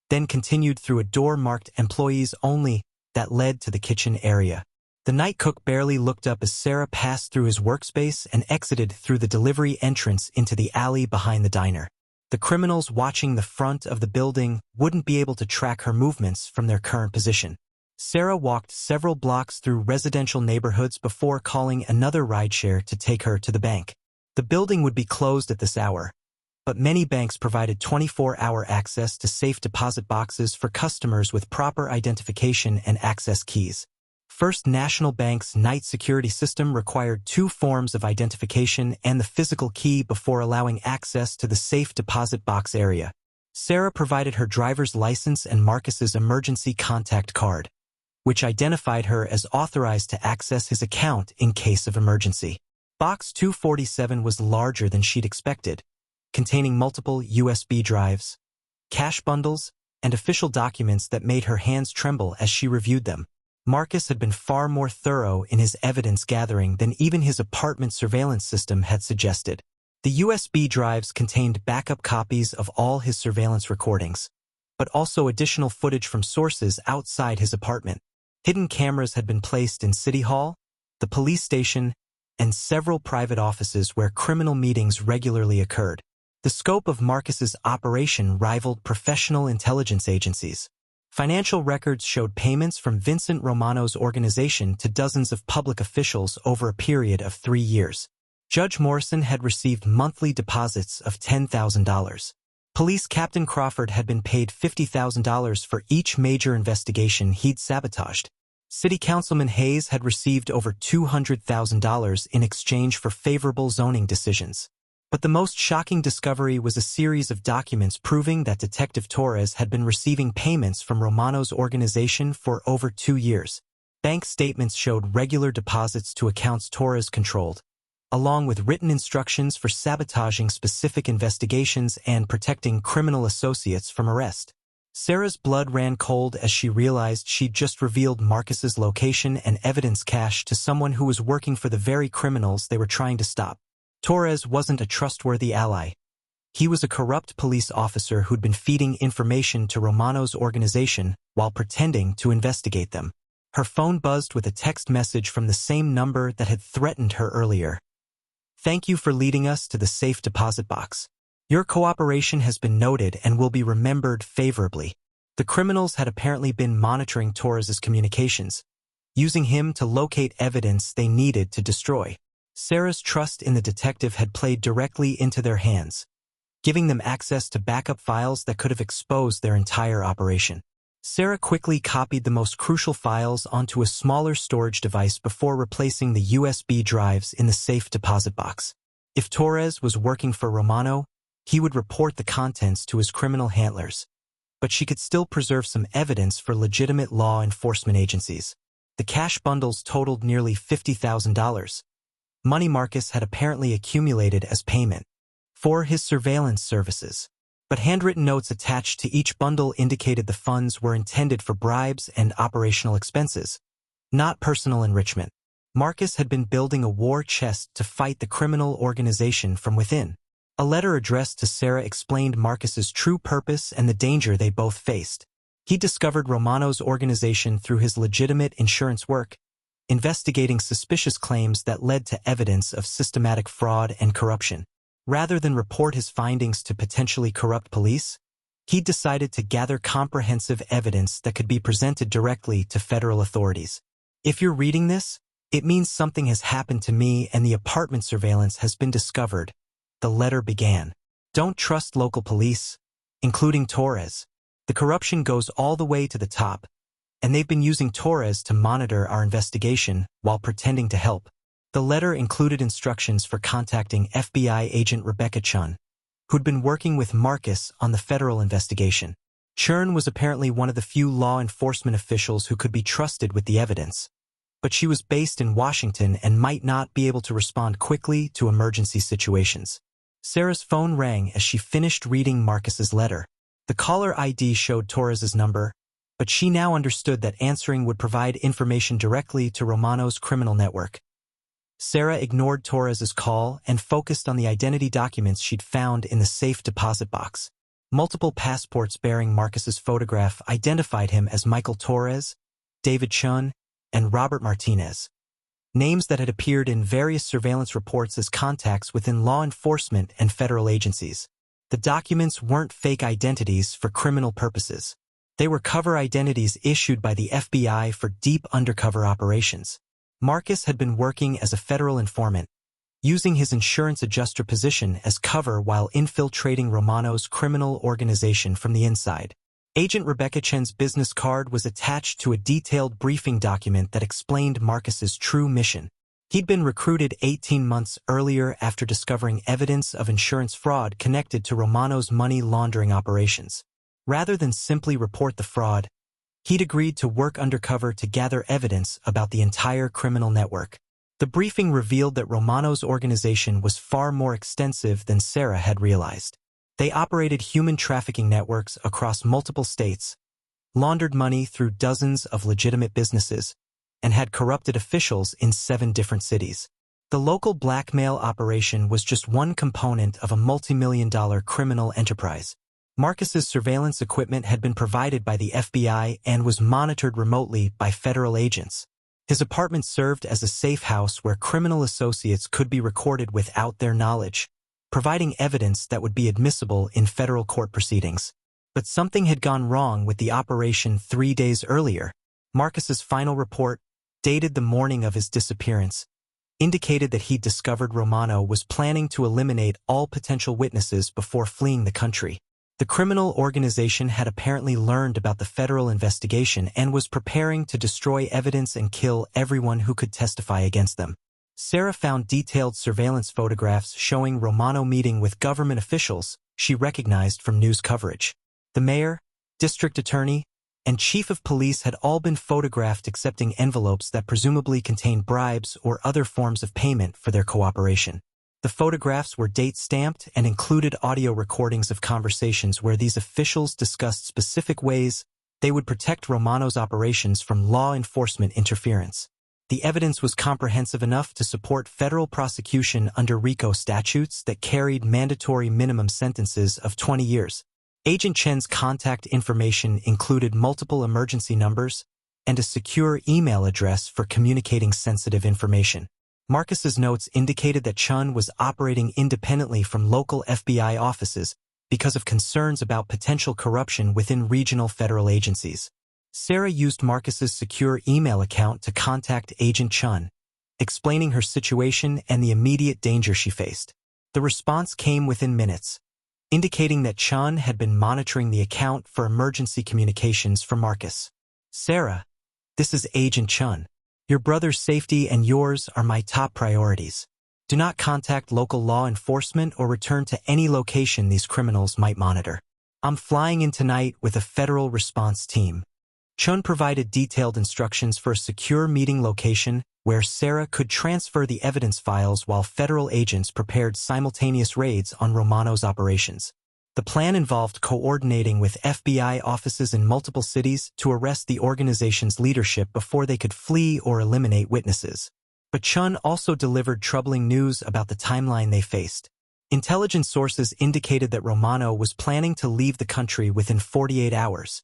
then continued through a door marked "Employees Only" that led to the kitchen area. The night cook barely looked up as Sarah passed through his workspace and exited through the delivery entrance into the alley behind the diner. The criminals watching the front of the building wouldn't be able to track her movements from their current position. Sarah walked several blocks through residential neighborhoods before calling another rideshare to take her to the bank. The building would be closed at this hour, but many banks provided 24-hour access to safe deposit boxes for customers with proper identification and access keys. First National Bank's night security system required 2 forms of identification and the physical key before allowing access to the safe deposit box area. Sarah provided her driver's license and Marcus's emergency contact card, which identified her as authorized to access his account in case of emergency. Box 247 was larger than she'd expected, containing multiple USB drives, cash bundles, and official documents that made her hands tremble as she reviewed them. Marcus had been far more thorough in his evidence gathering than even his apartment surveillance system had suggested. The USB drives contained backup copies of all his surveillance recordings, but also additional footage from sources outside his apartment. Hidden cameras had been placed in City Hall, the police station, and several private offices where criminal meetings regularly occurred. The scope of Marcus's operation rivaled professional intelligence agencies. Financial records showed payments from Vincent Romano's organization to dozens of public officials over a period of 3 years. Judge Morrison had received monthly deposits of $10,000. Police Captain Crawford had been paid $50,000 for each major investigation he'd sabotaged. City Councilman Hayes had received over $200,000 in exchange for favorable zoning decisions. But the most shocking discovery was a series of documents proving that Detective Torres had been receiving payments from Romano's organization for over 2 years. Bank statements showed regular deposits to accounts Torres controlled, along with written instructions for sabotaging specific investigations and protecting criminal associates from arrest. Sarah's blood ran cold as she realized she'd just revealed Marcus's location and evidence cache to someone who was working for the very criminals they were trying to stop. Torres wasn't a trustworthy ally. He was a corrupt police officer who'd been feeding information to Romano's organization while pretending to investigate them. Her phone buzzed with a text message from the same number that had threatened her earlier. "Thank you for leading us to the safe deposit box. Your cooperation has been noted and will be remembered favorably." The criminals had apparently been monitoring Torres's communications, using him to locate evidence they needed to destroy. Sarah's trust in the detective had played directly into their hands, giving them access to backup files that could have exposed their entire operation. Sarah quickly copied the most crucial files onto a smaller storage device before replacing the USB drives in the safe deposit box. If Torres was working for Romano, he would report the contents to his criminal handlers, but she could still preserve some evidence for legitimate law enforcement agencies. The cash bundles totaled nearly $50,000. Money Marcus had apparently accumulated as payment for his surveillance services, but handwritten notes attached to each bundle indicated the funds were intended for bribes and operational expenses, not personal enrichment. Marcus had been building a war chest to fight the criminal organization from within. A letter addressed to Sarah explained Marcus's true purpose and the danger they both faced. He discovered Romano's organization through his legitimate insurance work, investigating suspicious claims that led to evidence of systematic fraud and corruption. Rather than report his findings to potentially corrupt police, he decided to gather comprehensive evidence that could be presented directly to federal authorities. "If you're reading this, it means something has happened to me and the apartment surveillance has been discovered," the letter began. "Don't trust local police, including Torres. The corruption goes all the way to the top, and they've been using Torres to monitor our investigation while pretending to help." The letter included instructions for contacting FBI agent Rebecca Chun, who'd been working with Marcus on the federal investigation. Chun was apparently one of the few law enforcement officials who could be trusted with the evidence, but she was based in Washington and might not be able to respond quickly to emergency situations. Sarah's phone rang as she finished reading Marcus's letter. The caller ID showed Torres's number, but she now understood that answering would provide information directly to Romano's criminal network. Sarah ignored Torres's call and focused on the identity documents she'd found in the safe deposit box. Multiple passports bearing Marcus's photograph identified him as Michael Torres, David Chun, and Robert Martinez, names that had appeared in various surveillance reports as contacts within law enforcement and federal agencies. The documents weren't fake identities for criminal purposes. They were cover identities issued by the FBI for deep undercover operations. Marcus had been working as a federal informant, using his insurance adjuster position as cover while infiltrating Romano's criminal organization from the inside. Agent Rebecca Chen's business card was attached to a detailed briefing document that explained Marcus's true mission. He'd been recruited 18 months earlier after discovering evidence of insurance fraud connected to Romano's money laundering operations. Rather than simply report the fraud, he'd agreed to work undercover to gather evidence about the entire criminal network. The briefing revealed that Romano's organization was far more extensive than Sarah had realized. They operated human trafficking networks across multiple states, laundered money through dozens of legitimate businesses, and had corrupted officials in 7 different cities. The local blackmail operation was just one component of a multi-million-dollar criminal enterprise. Marcus's surveillance equipment had been provided by the FBI and was monitored remotely by federal agents. His apartment served as a safe house where criminal associates could be recorded without their knowledge, providing evidence that would be admissible in federal court proceedings. But something had gone wrong with the operation 3 days earlier. Marcus's final report, dated the morning of his disappearance, indicated that he'd discovered Romano was planning to eliminate all potential witnesses before fleeing the country. The criminal organization had apparently learned about the federal investigation and was preparing to destroy evidence and kill everyone who could testify against them. Sarah found detailed surveillance photographs showing Romano meeting with government officials she recognized from news coverage. The mayor, district attorney, and chief of police had all been photographed accepting envelopes that presumably contained bribes or other forms of payment for their cooperation. The photographs were date-stamped and included audio recordings of conversations where these officials discussed specific ways they would protect Romano's operations from law enforcement interference. The evidence was comprehensive enough to support federal prosecution under RICO statutes that carried mandatory minimum sentences of 20 years. Agent Chen's contact information included multiple emergency numbers and a secure email address for communicating sensitive information. Marcus's notes indicated that Chen was operating independently from local FBI offices because of concerns about potential corruption within regional federal agencies. Sarah used Marcus's secure email account to contact Agent Chen, explaining her situation and the immediate danger she faced. The response came within minutes, indicating that Chen had been monitoring the account for emergency communications from Marcus. "Sarah, this is Agent Chen. Your brother's safety and yours are my top priorities. Do not contact local law enforcement or return to any location these criminals might monitor. I'm flying in tonight with a federal response team." Chen provided detailed instructions for a secure meeting location where Sarah could transfer the evidence files while federal agents prepared simultaneous raids on Romano's operations. The plan involved coordinating with FBI offices in multiple cities to arrest the organization's leadership before they could flee or eliminate witnesses. But Chen also delivered troubling news about the timeline they faced. Intelligence sources indicated that Romano was planning to leave the country within 48 hours,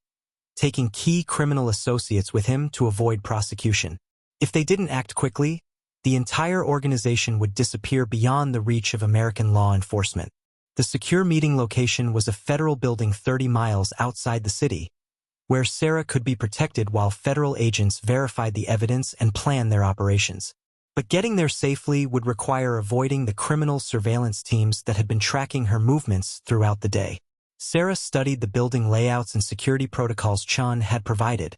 taking key criminal associates with him to avoid prosecution. If they didn't act quickly, the entire organization would disappear beyond the reach of American law enforcement. The secure meeting location was a federal building 30 miles outside the city, where Sarah could be protected while federal agents verified the evidence and planned their operations. But getting there safely would require avoiding the criminal surveillance teams that had been tracking her movements throughout the day. Sarah studied the building layouts and security protocols Chen had provided,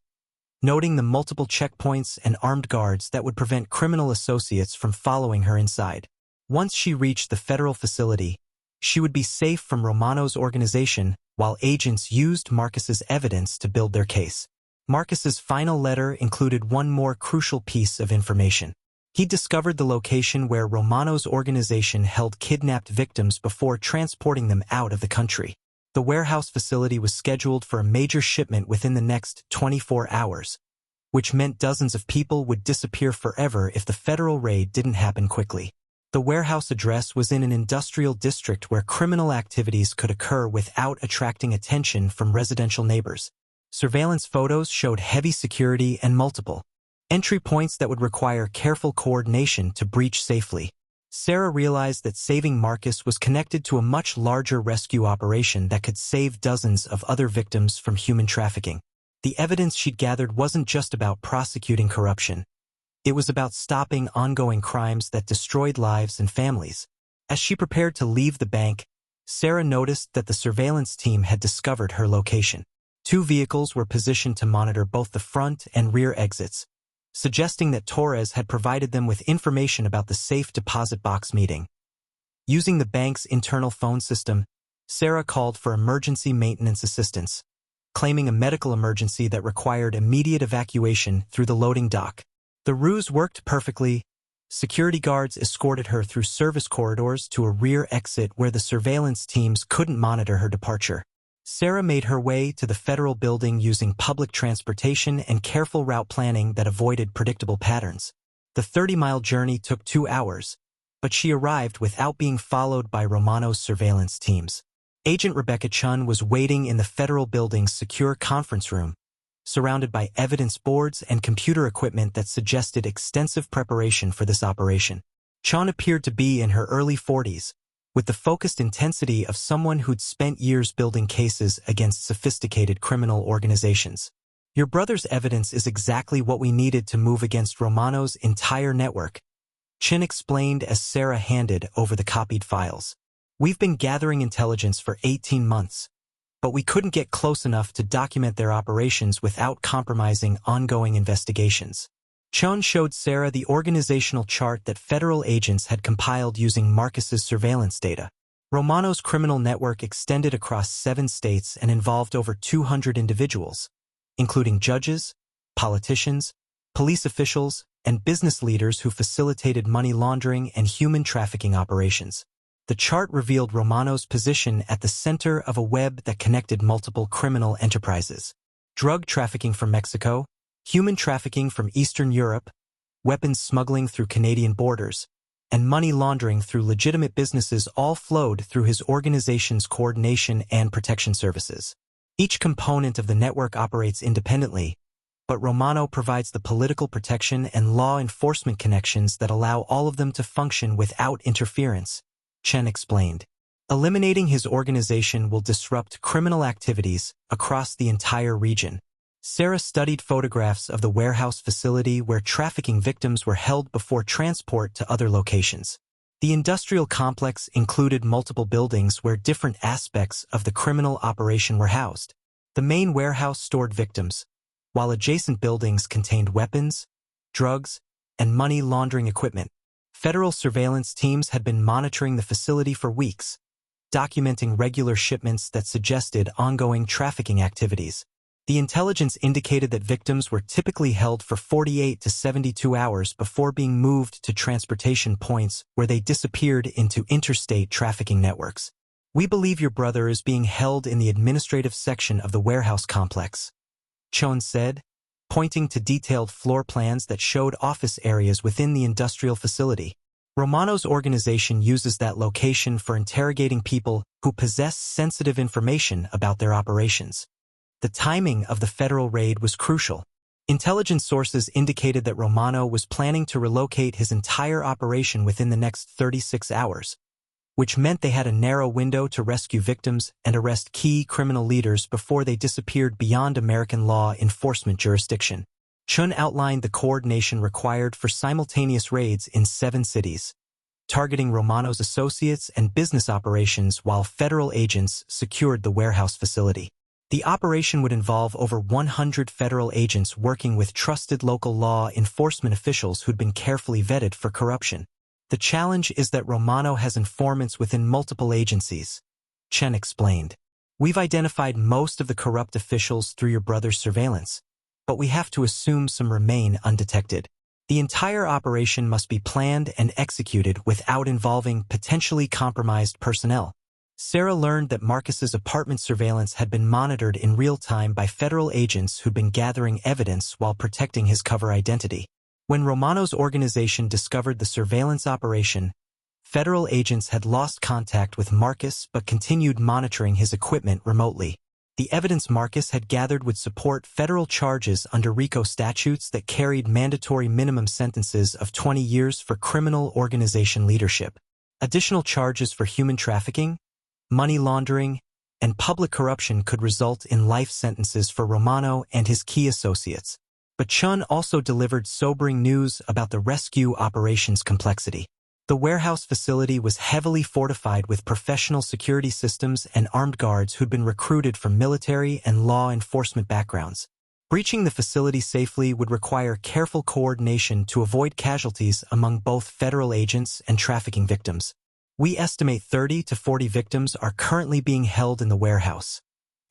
noting the multiple checkpoints and armed guards that would prevent criminal associates from following her inside. Once she reached the federal facility, she would be safe from Romano's organization while agents used Marcus's evidence to build their case. Marcus's final letter included one more crucial piece of information. He discovered the location where Romano's organization held kidnapped victims before transporting them out of the country. The warehouse facility was scheduled for a major shipment within the next 24 hours, which meant dozens of people would disappear forever if the federal raid didn't happen quickly. The warehouse address was in an industrial district where criminal activities could occur without attracting attention from residential neighbors. Surveillance photos showed heavy security and multiple entry points that would require careful coordination to breach safely. Sarah realized that saving Marcus was connected to a much larger rescue operation that could save dozens of other victims from human trafficking. The evidence she'd gathered wasn't just about prosecuting corruption. It was about stopping ongoing crimes that destroyed lives and families. As she prepared to leave the bank, Sarah noticed that the surveillance team had discovered her location. 2 vehicles were positioned to monitor both the front and rear exits, suggesting that Torres had provided them with information about the safe deposit box meeting. Using the bank's internal phone system, Sarah called for emergency maintenance assistance, claiming a medical emergency that required immediate evacuation through the loading dock. The ruse worked perfectly. Security guards escorted her through service corridors to a rear exit where the surveillance teams couldn't monitor her departure. Sarah made her way to the federal building using public transportation and careful route planning that avoided predictable patterns. The 30-mile journey took 2 hours, but she arrived without being followed by Romano's surveillance teams. Agent Rebecca Chen was waiting in the federal building's secure conference room, surrounded by evidence boards and computer equipment that suggested extensive preparation for this operation. Chen appeared to be in her early 40s, with the focused intensity of someone who'd spent years building cases against sophisticated criminal organizations. "Your brother's evidence is exactly what we needed to move against Romano's entire network," Chen explained as Sarah handed over the copied files. "We've been gathering intelligence for 18 months, but we couldn't get close enough to document their operations without compromising ongoing investigations." Chen showed Sarah the organizational chart that federal agents had compiled using Marcus's surveillance data. Romano's criminal network extended across 7 states and involved over 200 individuals, including judges, politicians, police officials, and business leaders who facilitated money laundering and human trafficking operations. The chart revealed Romano's position at the center of a web that connected multiple criminal enterprises: drug trafficking from Mexico, human trafficking from Eastern Europe, weapons smuggling through Canadian borders, and money laundering through legitimate businesses all flowed through his organization's coordination and protection services. Each component of the network operates independently, but Romano provides the political protection and law enforcement connections that allow all of them to function without interference, Chen explained. Eliminating his organization will disrupt criminal activities across the entire region. Sarah studied photographs of the warehouse facility where trafficking victims were held before transport to other locations. The industrial complex included multiple buildings where different aspects of the criminal operation were housed. The main warehouse stored victims, while adjacent buildings contained weapons, drugs, and money laundering equipment. Federal surveillance teams had been monitoring the facility for weeks, documenting regular shipments that suggested ongoing trafficking activities. The intelligence indicated that victims were typically held for 48 to 72 hours before being moved to transportation points where they disappeared into interstate trafficking networks. We believe your brother is being held in the administrative section of the warehouse complex, Chen said, pointing to detailed floor plans that showed office areas within the industrial facility. Romano's organization uses that location for interrogating people who possess sensitive information about their operations. The timing of the federal raid was crucial. Intelligence sources indicated that Romano was planning to relocate his entire operation within the next 36 hours, which meant they had a narrow window to rescue victims and arrest key criminal leaders before they disappeared beyond American law enforcement jurisdiction. Chen outlined the coordination required for simultaneous raids in 7 cities, targeting Romano's associates and business operations while federal agents secured the warehouse facility. The operation would involve over 100 federal agents working with trusted local law enforcement officials who'd been carefully vetted for corruption. The challenge is that Romano has informants within multiple agencies, Chen explained. We've identified most of the corrupt officials through your brother's surveillance, but we have to assume some remain undetected. The entire operation must be planned and executed without involving potentially compromised personnel. Sarah learned that Marcus's apartment surveillance had been monitored in real time by federal agents who'd been gathering evidence while protecting his cover identity. When Romano's organization discovered the surveillance operation, federal agents had lost contact with Marcus but continued monitoring his equipment remotely. The evidence Marcus had gathered would support federal charges under RICO statutes that carried mandatory minimum sentences of 20 years for criminal organization leadership. Additional charges for human trafficking, money laundering, and public corruption could result in life sentences for Romano and his key associates. But Chen also delivered sobering news about the rescue operation's complexity. The warehouse facility was heavily fortified with professional security systems and armed guards who'd been recruited from military and law enforcement backgrounds. Breaching the facility safely would require careful coordination to avoid casualties among both federal agents and trafficking victims. We estimate 30 to 40 victims are currently being held in the warehouse,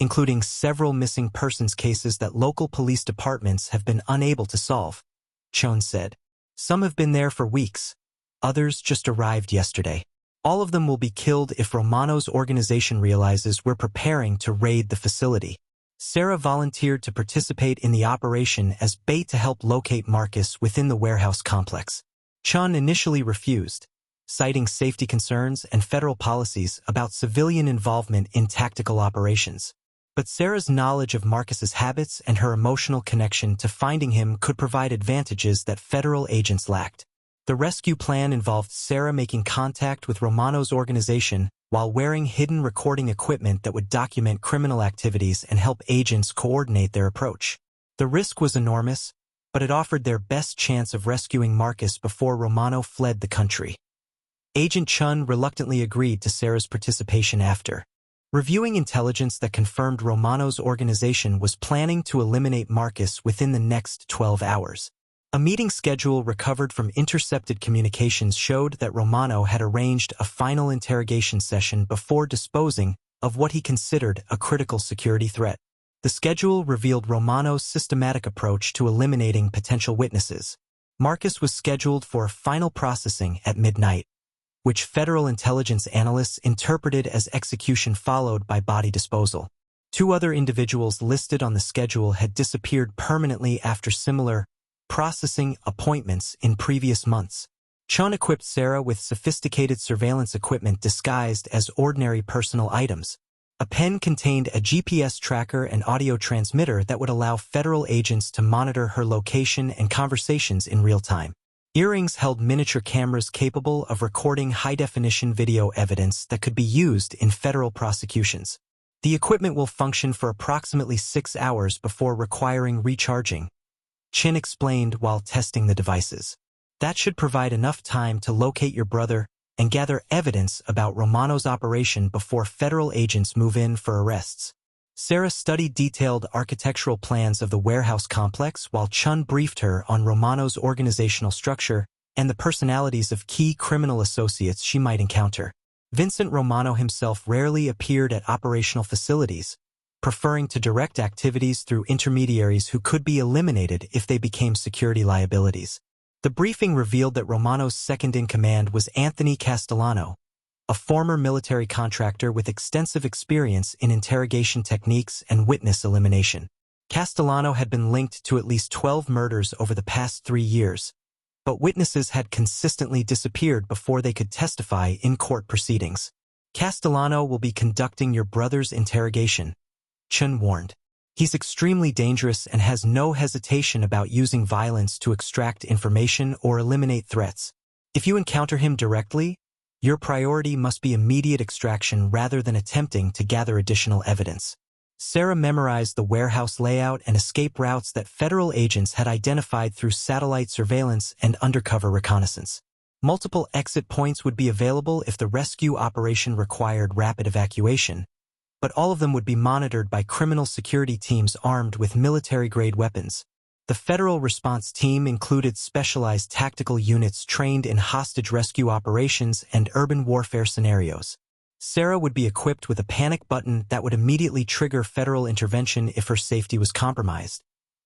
including several missing persons cases that local police departments have been unable to solve, Chen said. Some have been there for weeks. Others just arrived yesterday. All of them will be killed if Romano's organization realizes we're preparing to raid the facility. Sarah volunteered to participate in the operation as bait to help locate Marcus within the warehouse complex. Chen initially refused, citing safety concerns and federal policies about civilian involvement in tactical operations. But Sarah's knowledge of Marcus's habits and her emotional connection to finding him could provide advantages that federal agents lacked. The rescue plan involved Sarah making contact with Romano's organization while wearing hidden recording equipment that would document criminal activities and help agents coordinate their approach. The risk was enormous, but it offered their best chance of rescuing Marcus before Romano fled the country. Agent Chen reluctantly agreed to Sarah's participation after reviewing intelligence that confirmed Romano's organization was planning to eliminate Marcus within the next 12 hours. A meeting schedule recovered from intercepted communications showed that Romano had arranged a final interrogation session before disposing of what he considered a critical security threat. The schedule revealed Romano's systematic approach to eliminating potential witnesses. Marcus was scheduled for final processing at midnight, which federal intelligence analysts interpreted as execution followed by body disposal. 2 other individuals listed on the schedule had disappeared permanently after similar processing appointments in previous months. Chun equipped Sarah with sophisticated surveillance equipment disguised as ordinary personal items. A pen contained a GPS tracker and audio transmitter that would allow federal agents to monitor her location and conversations in real time. Earrings held miniature cameras capable of recording high-definition video evidence that could be used in federal prosecutions. The equipment will function for approximately 6 hours before requiring recharging, Chin explained while testing the devices. That should provide enough time to locate your brother and gather evidence about Romano's operation before federal agents move in for arrests. Sarah studied detailed architectural plans of the warehouse complex while Chun briefed her on Romano's organizational structure and the personalities of key criminal associates she might encounter. Vincent Romano himself rarely appeared at operational facilities, preferring to direct activities through intermediaries who could be eliminated if they became security liabilities. The briefing revealed that Romano's second-in-command was Anthony Castellano, a former military contractor with extensive experience in interrogation techniques and witness elimination. Castellano had been linked to at least 12 murders over the past 3 years, but witnesses had consistently disappeared before they could testify in court proceedings. Castellano will be conducting your brother's interrogation, Chun warned. He's extremely dangerous and has no hesitation about using violence to extract information or eliminate threats. If you encounter him directly, your priority must be immediate extraction rather than attempting to gather additional evidence. Sarah memorized the warehouse layout and escape routes that federal agents had identified through satellite surveillance and undercover reconnaissance. Multiple exit points would be available if the rescue operation required rapid evacuation, but all of them would be monitored by criminal security teams armed with military-grade weapons. The federal response team included specialized tactical units trained in hostage rescue operations and urban warfare scenarios. Sarah would be equipped with a panic button that would immediately trigger federal intervention if her safety was compromised,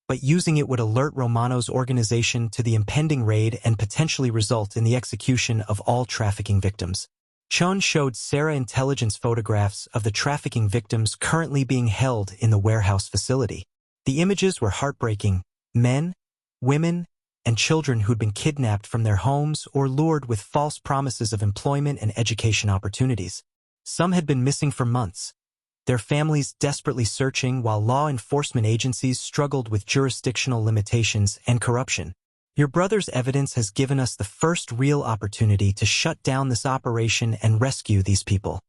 but using it would alert Romano's organization to the impending raid and potentially result in the execution of all trafficking victims. Chun showed Sarah intelligence photographs of the trafficking victims currently being held in the warehouse facility. The images were heartbreaking: men, women, and children who'd been kidnapped from their homes or lured with false promises of employment and education opportunities. Some had been missing for months, their families desperately searching while law enforcement agencies struggled with jurisdictional limitations and corruption. Your brother's evidence has given us the first real opportunity to shut down this operation and rescue these people,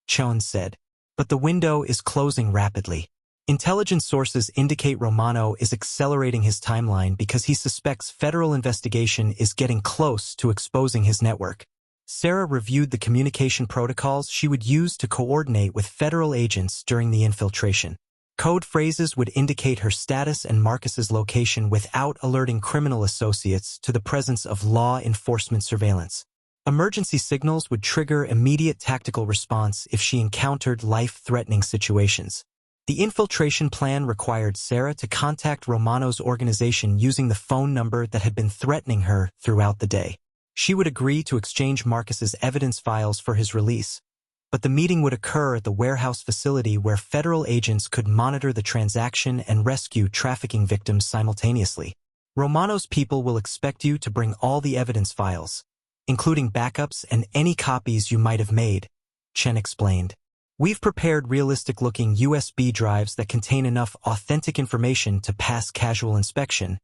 Chun said. But the window is closing rapidly. Intelligence sources indicate Romano is accelerating his timeline because he suspects federal investigation is getting close to exposing his network. Sarah reviewed the communication protocols she would use to coordinate with federal agents during the infiltration. Code phrases would indicate her status and Marcus's location without alerting criminal associates to the presence of law enforcement surveillance. Emergency signals would trigger immediate tactical response if she encountered life-threatening situations. The infiltration plan required Sarah to contact Romano's organization using the phone number that had been threatening her throughout the day. She would agree to exchange Marcus's evidence files for his release, but the meeting would occur at the warehouse facility where federal agents could monitor the transaction and rescue trafficking victims simultaneously. Romano's people will expect you to bring all the evidence files, including backups and any copies you might have made, Chen explained. We've prepared realistic-looking USB drives that contain enough authentic information to pass casual inspection,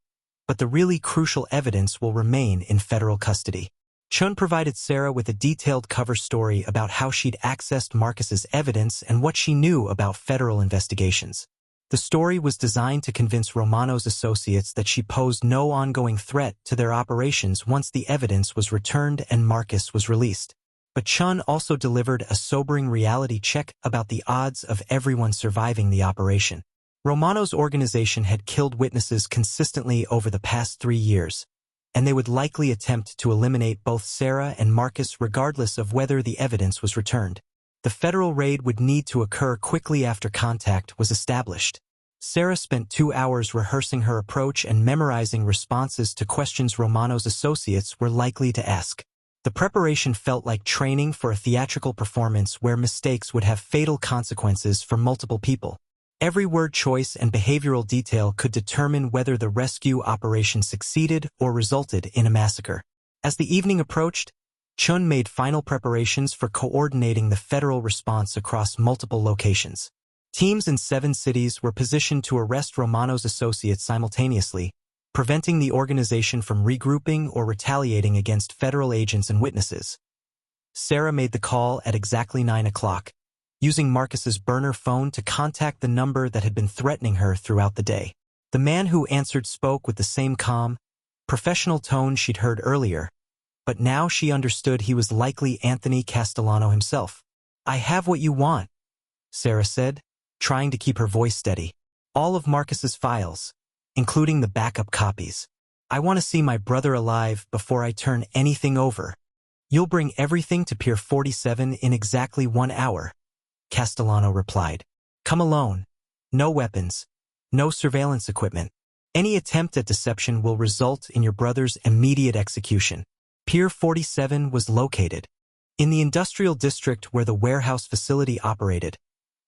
but the really crucial evidence will remain in federal custody. Chun provided Sarah with a detailed cover story about how she'd accessed Marcus's evidence and what she knew about federal investigations. The story was designed to convince Romano's associates that she posed no ongoing threat to their operations once the evidence was returned and Marcus was released. But Chun also delivered a sobering reality check about the odds of everyone surviving the operation. Romano's organization had killed witnesses consistently over the past 3 years, and they would likely attempt to eliminate both Sarah and Marcus regardless of whether the evidence was returned. The federal raid would need to occur quickly after contact was established. Sarah spent 2 hours rehearsing her approach and memorizing responses to questions Romano's associates were likely to ask. The preparation felt like training for a theatrical performance where mistakes would have fatal consequences for multiple people. Every word choice and behavioral detail could determine whether the rescue operation succeeded or resulted in a massacre. As the evening approached, Chun made final preparations for coordinating the federal response across multiple locations. Teams in 7 cities were positioned to arrest Romano's associates simultaneously, preventing the organization from regrouping or retaliating against federal agents and witnesses. Sarah made the call at exactly 9 o'clock, using Marcus's burner phone to contact the number that had been threatening her throughout the day. The man who answered spoke with the same calm, professional tone she'd heard earlier, but now she understood he was likely Anthony Castellano himself. "I have what you want," Sarah said, trying to keep her voice steady. "All of Marcus's files, including the backup copies. I want to see my brother alive before I turn anything over. You'll bring everything to Pier 47 in exactly 1 hour, Castellano replied. "Come alone. No weapons. No surveillance equipment. Any attempt at deception will result in your brother's immediate execution." Pier 47 was located in the industrial district where the warehouse facility operated,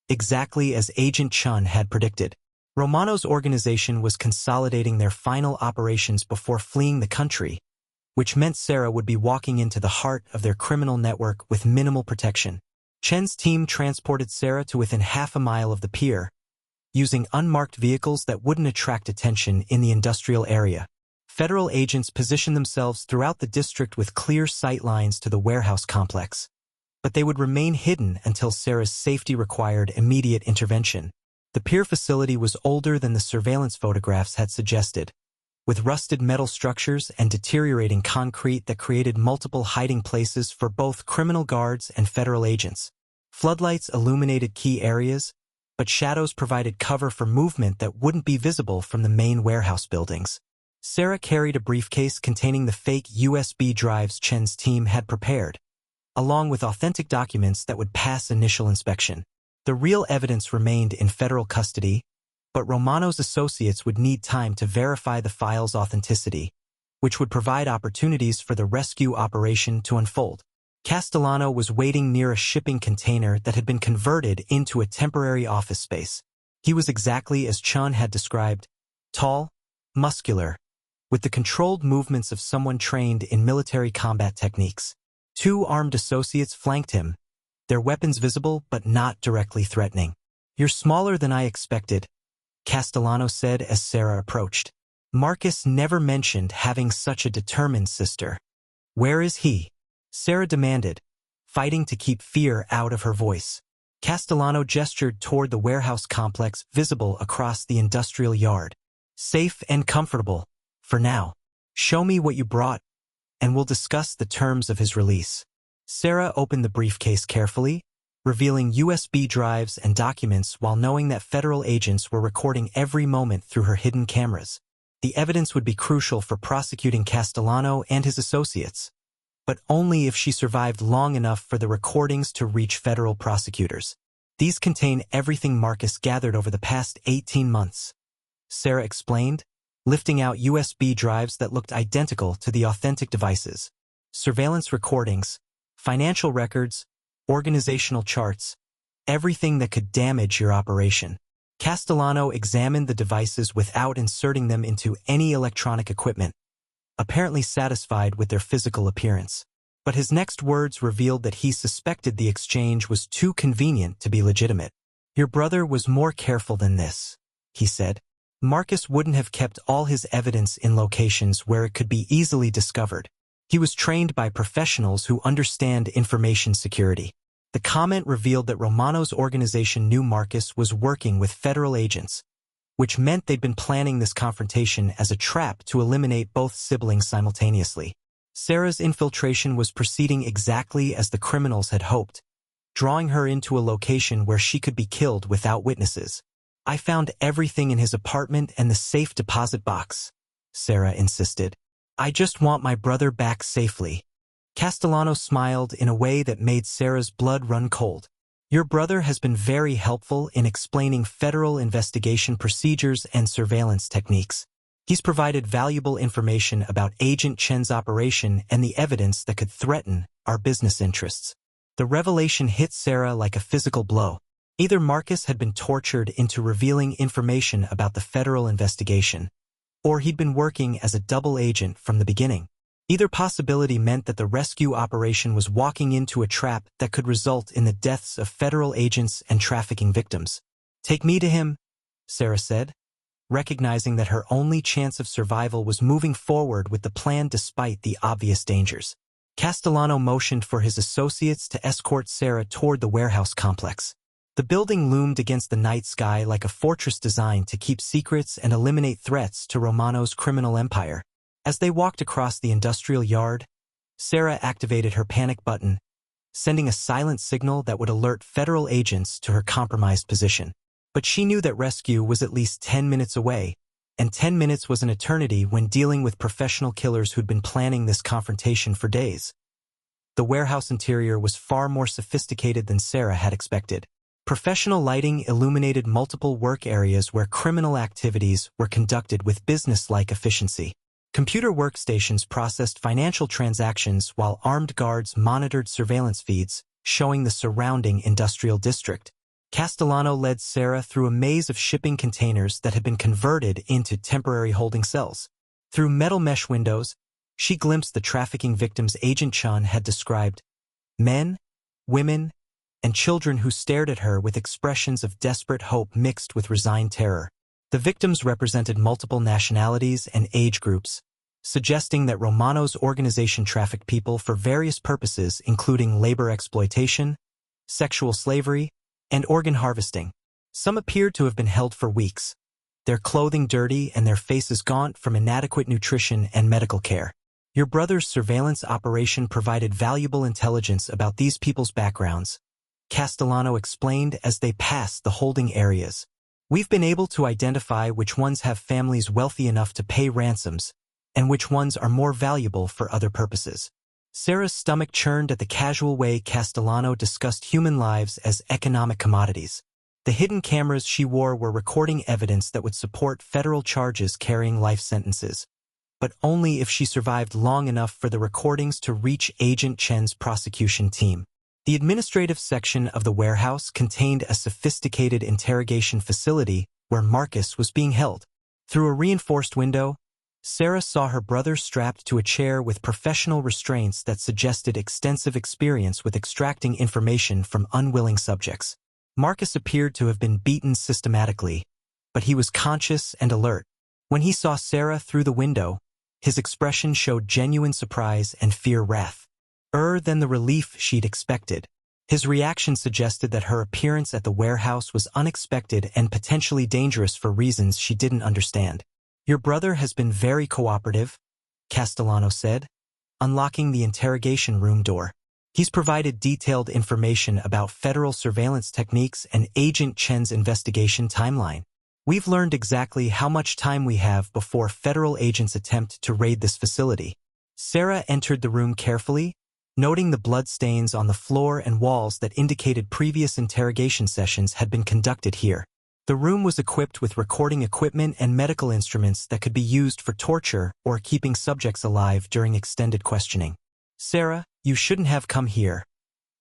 exactly as Agent Chun had predicted. Romano's organization was consolidating their final operations before fleeing the country, which meant Sarah would be walking into the heart of their criminal network with minimal protection. Chen's team transported Sarah to within half a mile of the pier, using unmarked vehicles that wouldn't attract attention in the industrial area. Federal agents positioned themselves throughout the district with clear sight lines to the warehouse complex, but they would remain hidden until Sarah's safety required immediate intervention. The pier facility was older than the surveillance photographs had suggested, with rusted metal structures and deteriorating concrete that created multiple hiding places for both criminal guards and federal agents. Floodlights illuminated key areas, but shadows provided cover for movement that wouldn't be visible from the main warehouse buildings. Sarah carried a briefcase containing the fake USB drives Chen's team had prepared, along with authentic documents that would pass initial inspection. The real evidence remained in federal custody, but Romano's associates would need time to verify the file's authenticity, which would provide opportunities for the rescue operation to unfold. Castellano was waiting near a shipping container that had been converted into a temporary office space. He was exactly as Chun had described, tall, muscular, with the controlled movements of someone trained in military combat techniques. 2 armed associates flanked him, their weapons visible but not directly threatening. "You're smaller than I expected," Castellano said as Sarah approached. "Marcus never mentioned having such a determined sister." "Where is he?" Sarah demanded, fighting to keep fear out of her voice. Castellano gestured toward the warehouse complex visible across the industrial yard. "Safe and comfortable, for now. Show me what you brought, and we'll discuss the terms of his release." Sarah opened the briefcase carefully, revealing USB drives and documents while knowing that federal agents were recording every moment through her hidden cameras. The evidence would be crucial for prosecuting Castellano and his associates, but only if she survived long enough for the recordings to reach federal prosecutors. "These contain everything Marcus gathered over the past 18 months, Sarah explained, lifting out USB drives that looked identical to the authentic devices. "Surveillance recordings, financial records, organizational charts, everything that could damage your operation." Castellano examined the devices without inserting them into any electronic equipment, apparently satisfied with their physical appearance. But his next words revealed that he suspected the exchange was too convenient to be legitimate. "Your brother was more careful than this," he said. "Marcus wouldn't have kept all his evidence in locations where it could be easily discovered. He was trained by professionals who understand information security." The comment revealed that Romano's organization knew Marcus was working with federal agents, which meant they'd been planning this confrontation as a trap to eliminate both siblings simultaneously. Sarah's infiltration was proceeding exactly as the criminals had hoped, drawing her into a location where she could be killed without witnesses. "I found everything in his apartment and the safe deposit box," Sarah insisted. "I just want my brother back safely." Castellano smiled in a way that made Sarah's blood run cold. "Your brother has been very helpful in explaining federal investigation procedures and surveillance techniques. He's provided valuable information about Agent Chen's operation and the evidence that could threaten our business interests." The revelation hit Sarah like a physical blow. Either Marcus had been tortured into revealing information about the federal investigation, or he'd been working as a double agent from the beginning. Either possibility meant that the rescue operation was walking into a trap that could result in the deaths of federal agents and trafficking victims. "Take me to him," Sarah said, recognizing that her only chance of survival was moving forward with the plan despite the obvious dangers. Castellano motioned for his associates to escort Sarah toward the warehouse complex. The building loomed against the night sky like a fortress designed to keep secrets and eliminate threats to Romano's criminal empire. As they walked across the industrial yard, Sarah activated her panic button, sending a silent signal that would alert federal agents to her compromised position. But she knew that rescue was at least 10 minutes away, and 10 minutes was an eternity when dealing with professional killers who'd been planning this confrontation for days. The warehouse interior was far more sophisticated than Sarah had expected. Professional lighting illuminated multiple work areas where criminal activities were conducted with business-like efficiency. Computer workstations processed financial transactions while armed guards monitored surveillance feeds, showing the surrounding industrial district. Castellano led Sarah through a maze of shipping containers that had been converted into temporary holding cells. Through metal mesh windows, she glimpsed the trafficking victims Agent Chun had described: men, women, and children who stared at her with expressions of desperate hope mixed with resigned terror. The victims represented multiple nationalities and age groups, suggesting that Romano's organization trafficked people for various purposes including labor exploitation, sexual slavery, and organ harvesting. Some appeared to have been held for weeks, their clothing dirty and their faces gaunt from inadequate nutrition and medical care. Your brother's surveillance operation provided valuable intelligence about these people's backgrounds, Castellano explained as they passed the holding areas. We've been able to identify which ones have families wealthy enough to pay ransoms, and which ones are more valuable for other purposes. Sarah's stomach churned at the casual way Castellano discussed human lives as economic commodities. The hidden cameras she wore were recording evidence that would support federal charges carrying life sentences, but only if she survived long enough for the recordings to reach Agent Chen's prosecution team. The administrative section of the warehouse contained a sophisticated interrogation facility where Marcus was being held. Through a reinforced window, Sarah saw her brother strapped to a chair with professional restraints that suggested extensive experience with extracting information from unwilling subjects. Marcus appeared to have been beaten systematically, but he was conscious and alert. When he saw Sarah through the window, his expression showed genuine surprise and fear-wrath, than the relief she'd expected. His reaction suggested that her appearance at the warehouse was unexpected and potentially dangerous for reasons she didn't understand. Your brother has been very cooperative, Castellano said, unlocking the interrogation room door. He's provided detailed information about federal surveillance techniques and Agent Chen's investigation timeline. We've learned exactly how much time we have before federal agents attempt to raid this facility. Sarah entered the room carefully, noting the blood stains on the floor and walls that indicated previous interrogation sessions had been conducted here. The room was equipped with recording equipment and medical instruments that could be used for torture or keeping subjects alive during extended questioning. "Sarah, you shouldn't have come here,"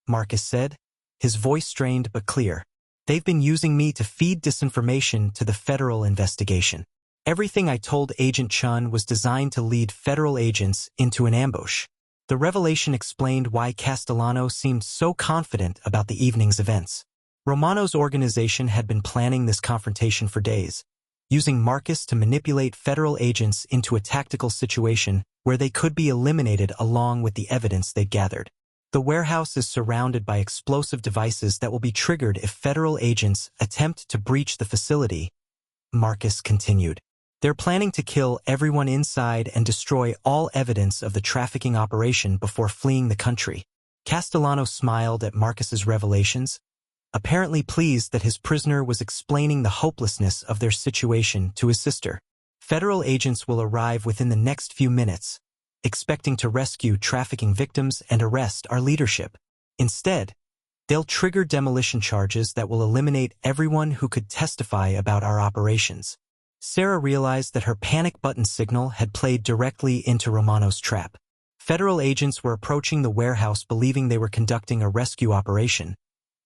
Marcus said, his voice strained but clear. "They've been using me to feed disinformation to the federal investigation. Everything I told Agent Chun was designed to lead federal agents into an ambush." The revelation explained why Castellano seemed so confident about the evening's events. Romano's organization had been planning this confrontation for days, using Marcus to manipulate federal agents into a tactical situation where they could be eliminated along with the evidence they'd gathered. The warehouse is surrounded by explosive devices that will be triggered if federal agents attempt to breach the facility, Marcus continued. They're planning to kill everyone inside and destroy all evidence of the trafficking operation before fleeing the country. Castellano smiled at Marcus's revelations, apparently pleased that his prisoner was explaining the hopelessness of their situation to his sister. Federal agents will arrive within the next few minutes, expecting to rescue trafficking victims and arrest our leadership. Instead, they'll trigger demolition charges that will eliminate everyone who could testify about our operations. Sarah realized that her panic button signal had played directly into Romano's trap. Federal agents were approaching the warehouse believing they were conducting a rescue operation,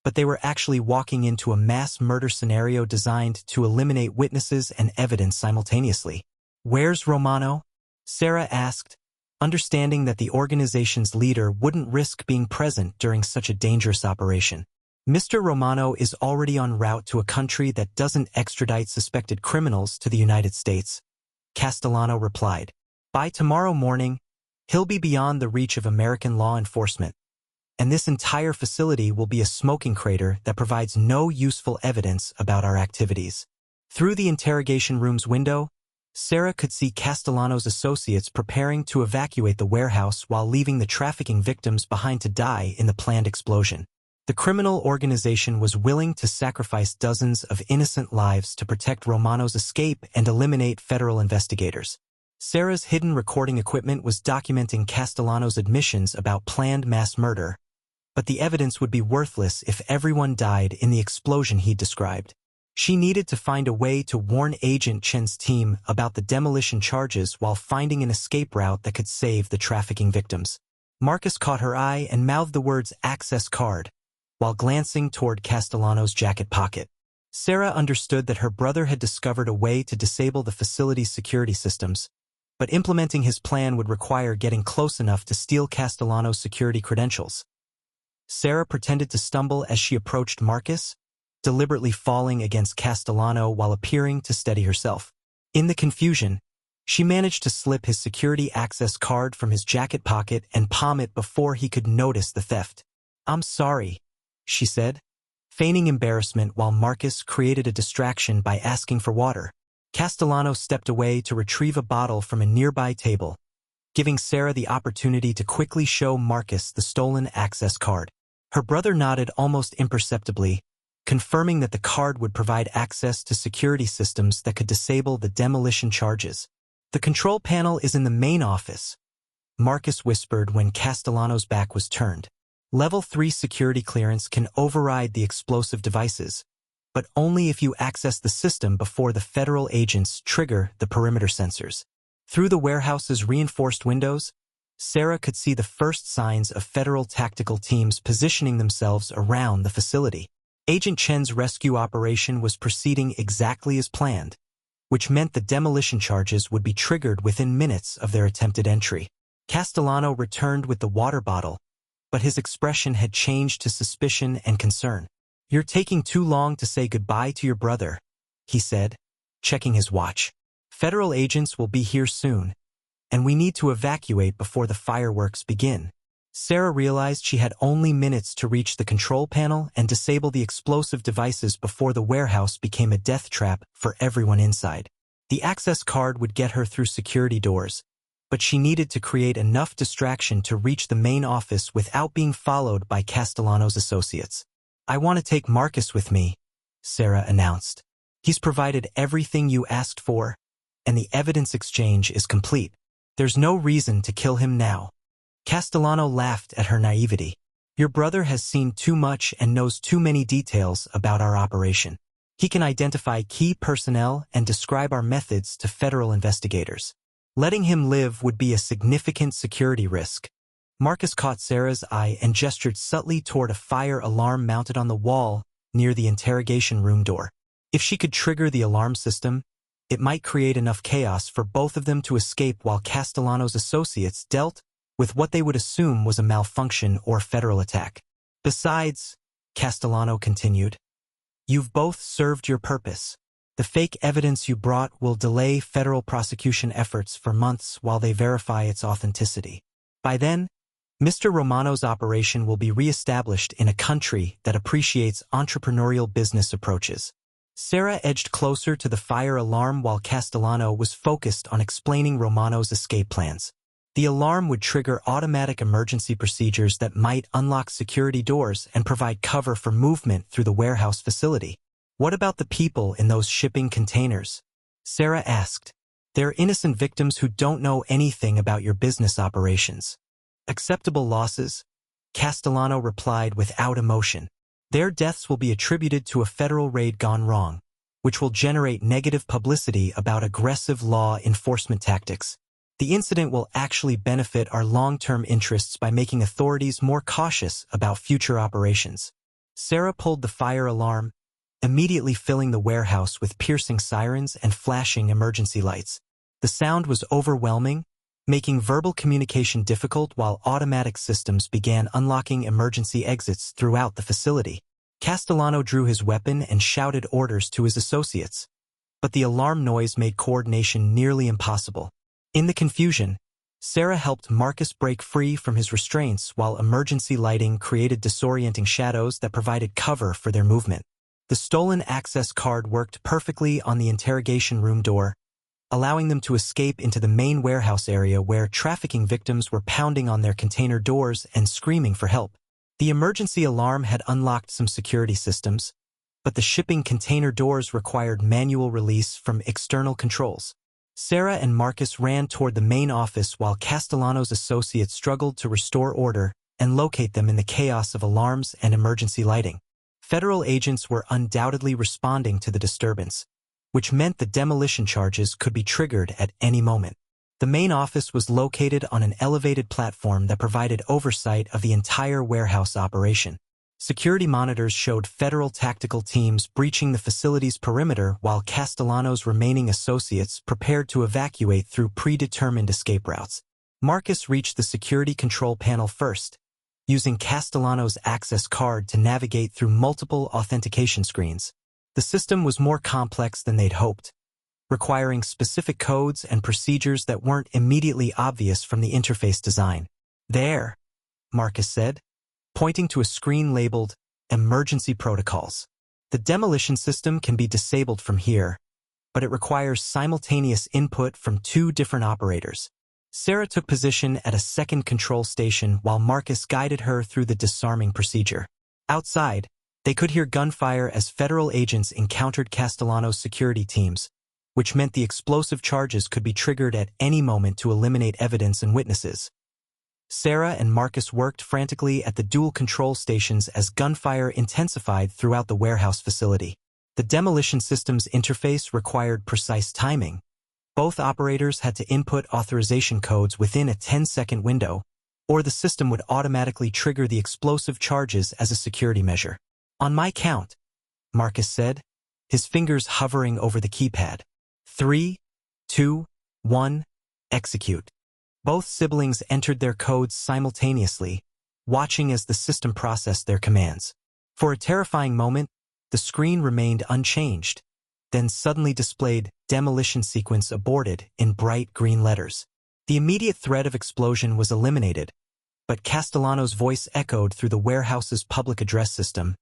but they were actually walking into a mass murder scenario designed to eliminate witnesses and evidence simultaneously. "Where's Romano?" Sarah asked, understanding that the organization's leader wouldn't risk being present during such a dangerous operation. "Mr. Romano is already en route to a country that doesn't extradite suspected criminals to the United States," Castellano replied. "By tomorrow morning, he'll be beyond the reach of American law enforcement, and this entire facility will be a smoking crater that provides no useful evidence about our activities." Through the interrogation room's window, Sarah could see Castellano's associates preparing to evacuate the warehouse while leaving the trafficking victims behind to die in the planned explosion. The criminal organization was willing to sacrifice dozens of innocent lives to protect Romano's escape and eliminate federal investigators. Sarah's hidden recording equipment was documenting Castellano's admissions about planned mass murder, but the evidence would be worthless if everyone died in the explosion he described. She needed to find a way to warn Agent Chen's team about the demolition charges while finding an escape route that could save the trafficking victims. Marcus caught her eye and mouthed the words "access card" while glancing toward Castellano's jacket pocket. Sarah understood that her brother had discovered a way to disable the facility's security systems, but implementing his plan would require getting close enough to steal Castellano's security credentials. Sarah pretended to stumble as she approached Marcus, deliberately falling against Castellano while appearing to steady herself. In the confusion, she managed to slip his security access card from his jacket pocket and palm it before he could notice the theft. "I'm sorry," she said, feigning embarrassment while Marcus created a distraction by asking for water. Castellano stepped away to retrieve a bottle from a nearby table, giving Sarah the opportunity to quickly show Marcus the stolen access card. Her brother nodded almost imperceptibly, confirming that the card would provide access to security systems that could disable the demolition charges. "The control panel is in the main office," Marcus whispered when Castellano's back was turned. "Level 3 security clearance can override the explosive devices, but only if you access the system before the federal agents trigger the perimeter sensors." Through the warehouse's reinforced windows, Sarah could see the first signs of federal tactical teams positioning themselves around the facility. Agent Chen's rescue operation was proceeding exactly as planned, which meant the demolition charges would be triggered within minutes of their attempted entry. Castellano returned with the water bottle, but his expression had changed to suspicion and concern. "You're taking too long to say goodbye to your brother," he said, checking his watch. "Federal agents will be here soon, and we need to evacuate before the fireworks begin." Sarah realized she had only minutes to reach the control panel and disable the explosive devices before the warehouse became a death trap for everyone inside. The access card would get her through security doors, but she needed to create enough distraction to reach the main office without being followed by Castellano's associates. "I want to take Marcus with me," Sarah announced. "He's provided everything you asked for, and the evidence exchange is complete. There's no reason to kill him now." Castellano laughed at her naivety. "Your brother has seen too much and knows too many details about our operation. He can identify key personnel and describe our methods to federal investigators. Letting him live would be a significant security risk." Marcus caught Sarah's eye and gestured subtly toward a fire alarm mounted on the wall near the interrogation room door. If she could trigger the alarm system, it might create enough chaos for both of them to escape while Castellano's associates dealt with what they would assume was a malfunction or federal attack. "Besides," Castellano continued, "you've both served your purpose. The fake evidence you brought will delay federal prosecution efforts for months while they verify its authenticity. By then, Mr. Romano's operation will be reestablished in a country that appreciates entrepreneurial business approaches." Sarah edged closer to the fire alarm while Castellano was focused on explaining Romano's escape plans. The alarm would trigger automatic emergency procedures that might unlock security doors and provide cover for movement through the warehouse facility. "What about the people in those shipping containers?" Sarah asked. "They're innocent victims who don't know anything about your business operations." "Acceptable losses," Castellano replied without emotion. "Their deaths will be attributed to a federal raid gone wrong, which will generate negative publicity about aggressive law enforcement tactics. The incident will actually benefit our long-term interests by making authorities more cautious about future operations." Sarah pulled the fire alarm, immediately filling the warehouse with piercing sirens and flashing emergency lights. The sound was overwhelming, making verbal communication difficult while automatic systems began unlocking emergency exits throughout the facility. Castellano drew his weapon and shouted orders to his associates, but the alarm noise made coordination nearly impossible. In the confusion, Sarah helped Marcus break free from his restraints while emergency lighting created disorienting shadows that provided cover for their movement. The stolen access card worked perfectly on the interrogation room door, allowing them to escape into the main warehouse area where trafficking victims were pounding on their container doors and screaming for help. The emergency alarm had unlocked some security systems, but the shipping container doors required manual release from external controls. Sarah and Marcus ran toward the main office while Castellano's associates struggled to restore order and locate them in the chaos of alarms and emergency lighting. Federal agents were undoubtedly responding to the disturbance, which meant the demolition charges could be triggered at any moment. The main office was located on an elevated platform that provided oversight of the entire warehouse operation. Security monitors showed federal tactical teams breaching the facility's perimeter while Castellano's remaining associates prepared to evacuate through predetermined escape routes. Marcus reached the security control panel first, using Castellano's access card to navigate through multiple authentication screens. The system was more complex than they'd hoped, requiring specific codes and procedures that weren't immediately obvious from the interface design. "There," Marcus said, pointing to a screen labeled Emergency Protocols. "The demolition system can be disabled from here, but it requires simultaneous input from 2 different operators." Sarah took position at a second control station while Marcus guided her through the disarming procedure. Outside, they could hear gunfire as federal agents encountered Castellano's security teams, which meant the explosive charges could be triggered at any moment to eliminate evidence and witnesses. Sarah and Marcus worked frantically at the dual control stations as gunfire intensified throughout the warehouse facility. The demolition system's interface required precise timing. Both operators had to input authorization codes within a 10-second window, or the system would automatically trigger the explosive charges as a security measure. "On my count," Marcus said, his fingers hovering over the keypad. 3, 2, 1, execute. Both siblings entered their codes simultaneously, watching as the system processed their commands. For a terrifying moment, the screen remained unchanged, then suddenly displayed "Demolition Sequence Aborted" in bright green letters. The immediate threat of explosion was eliminated, but Castellano's voice echoed through the warehouse's public address system.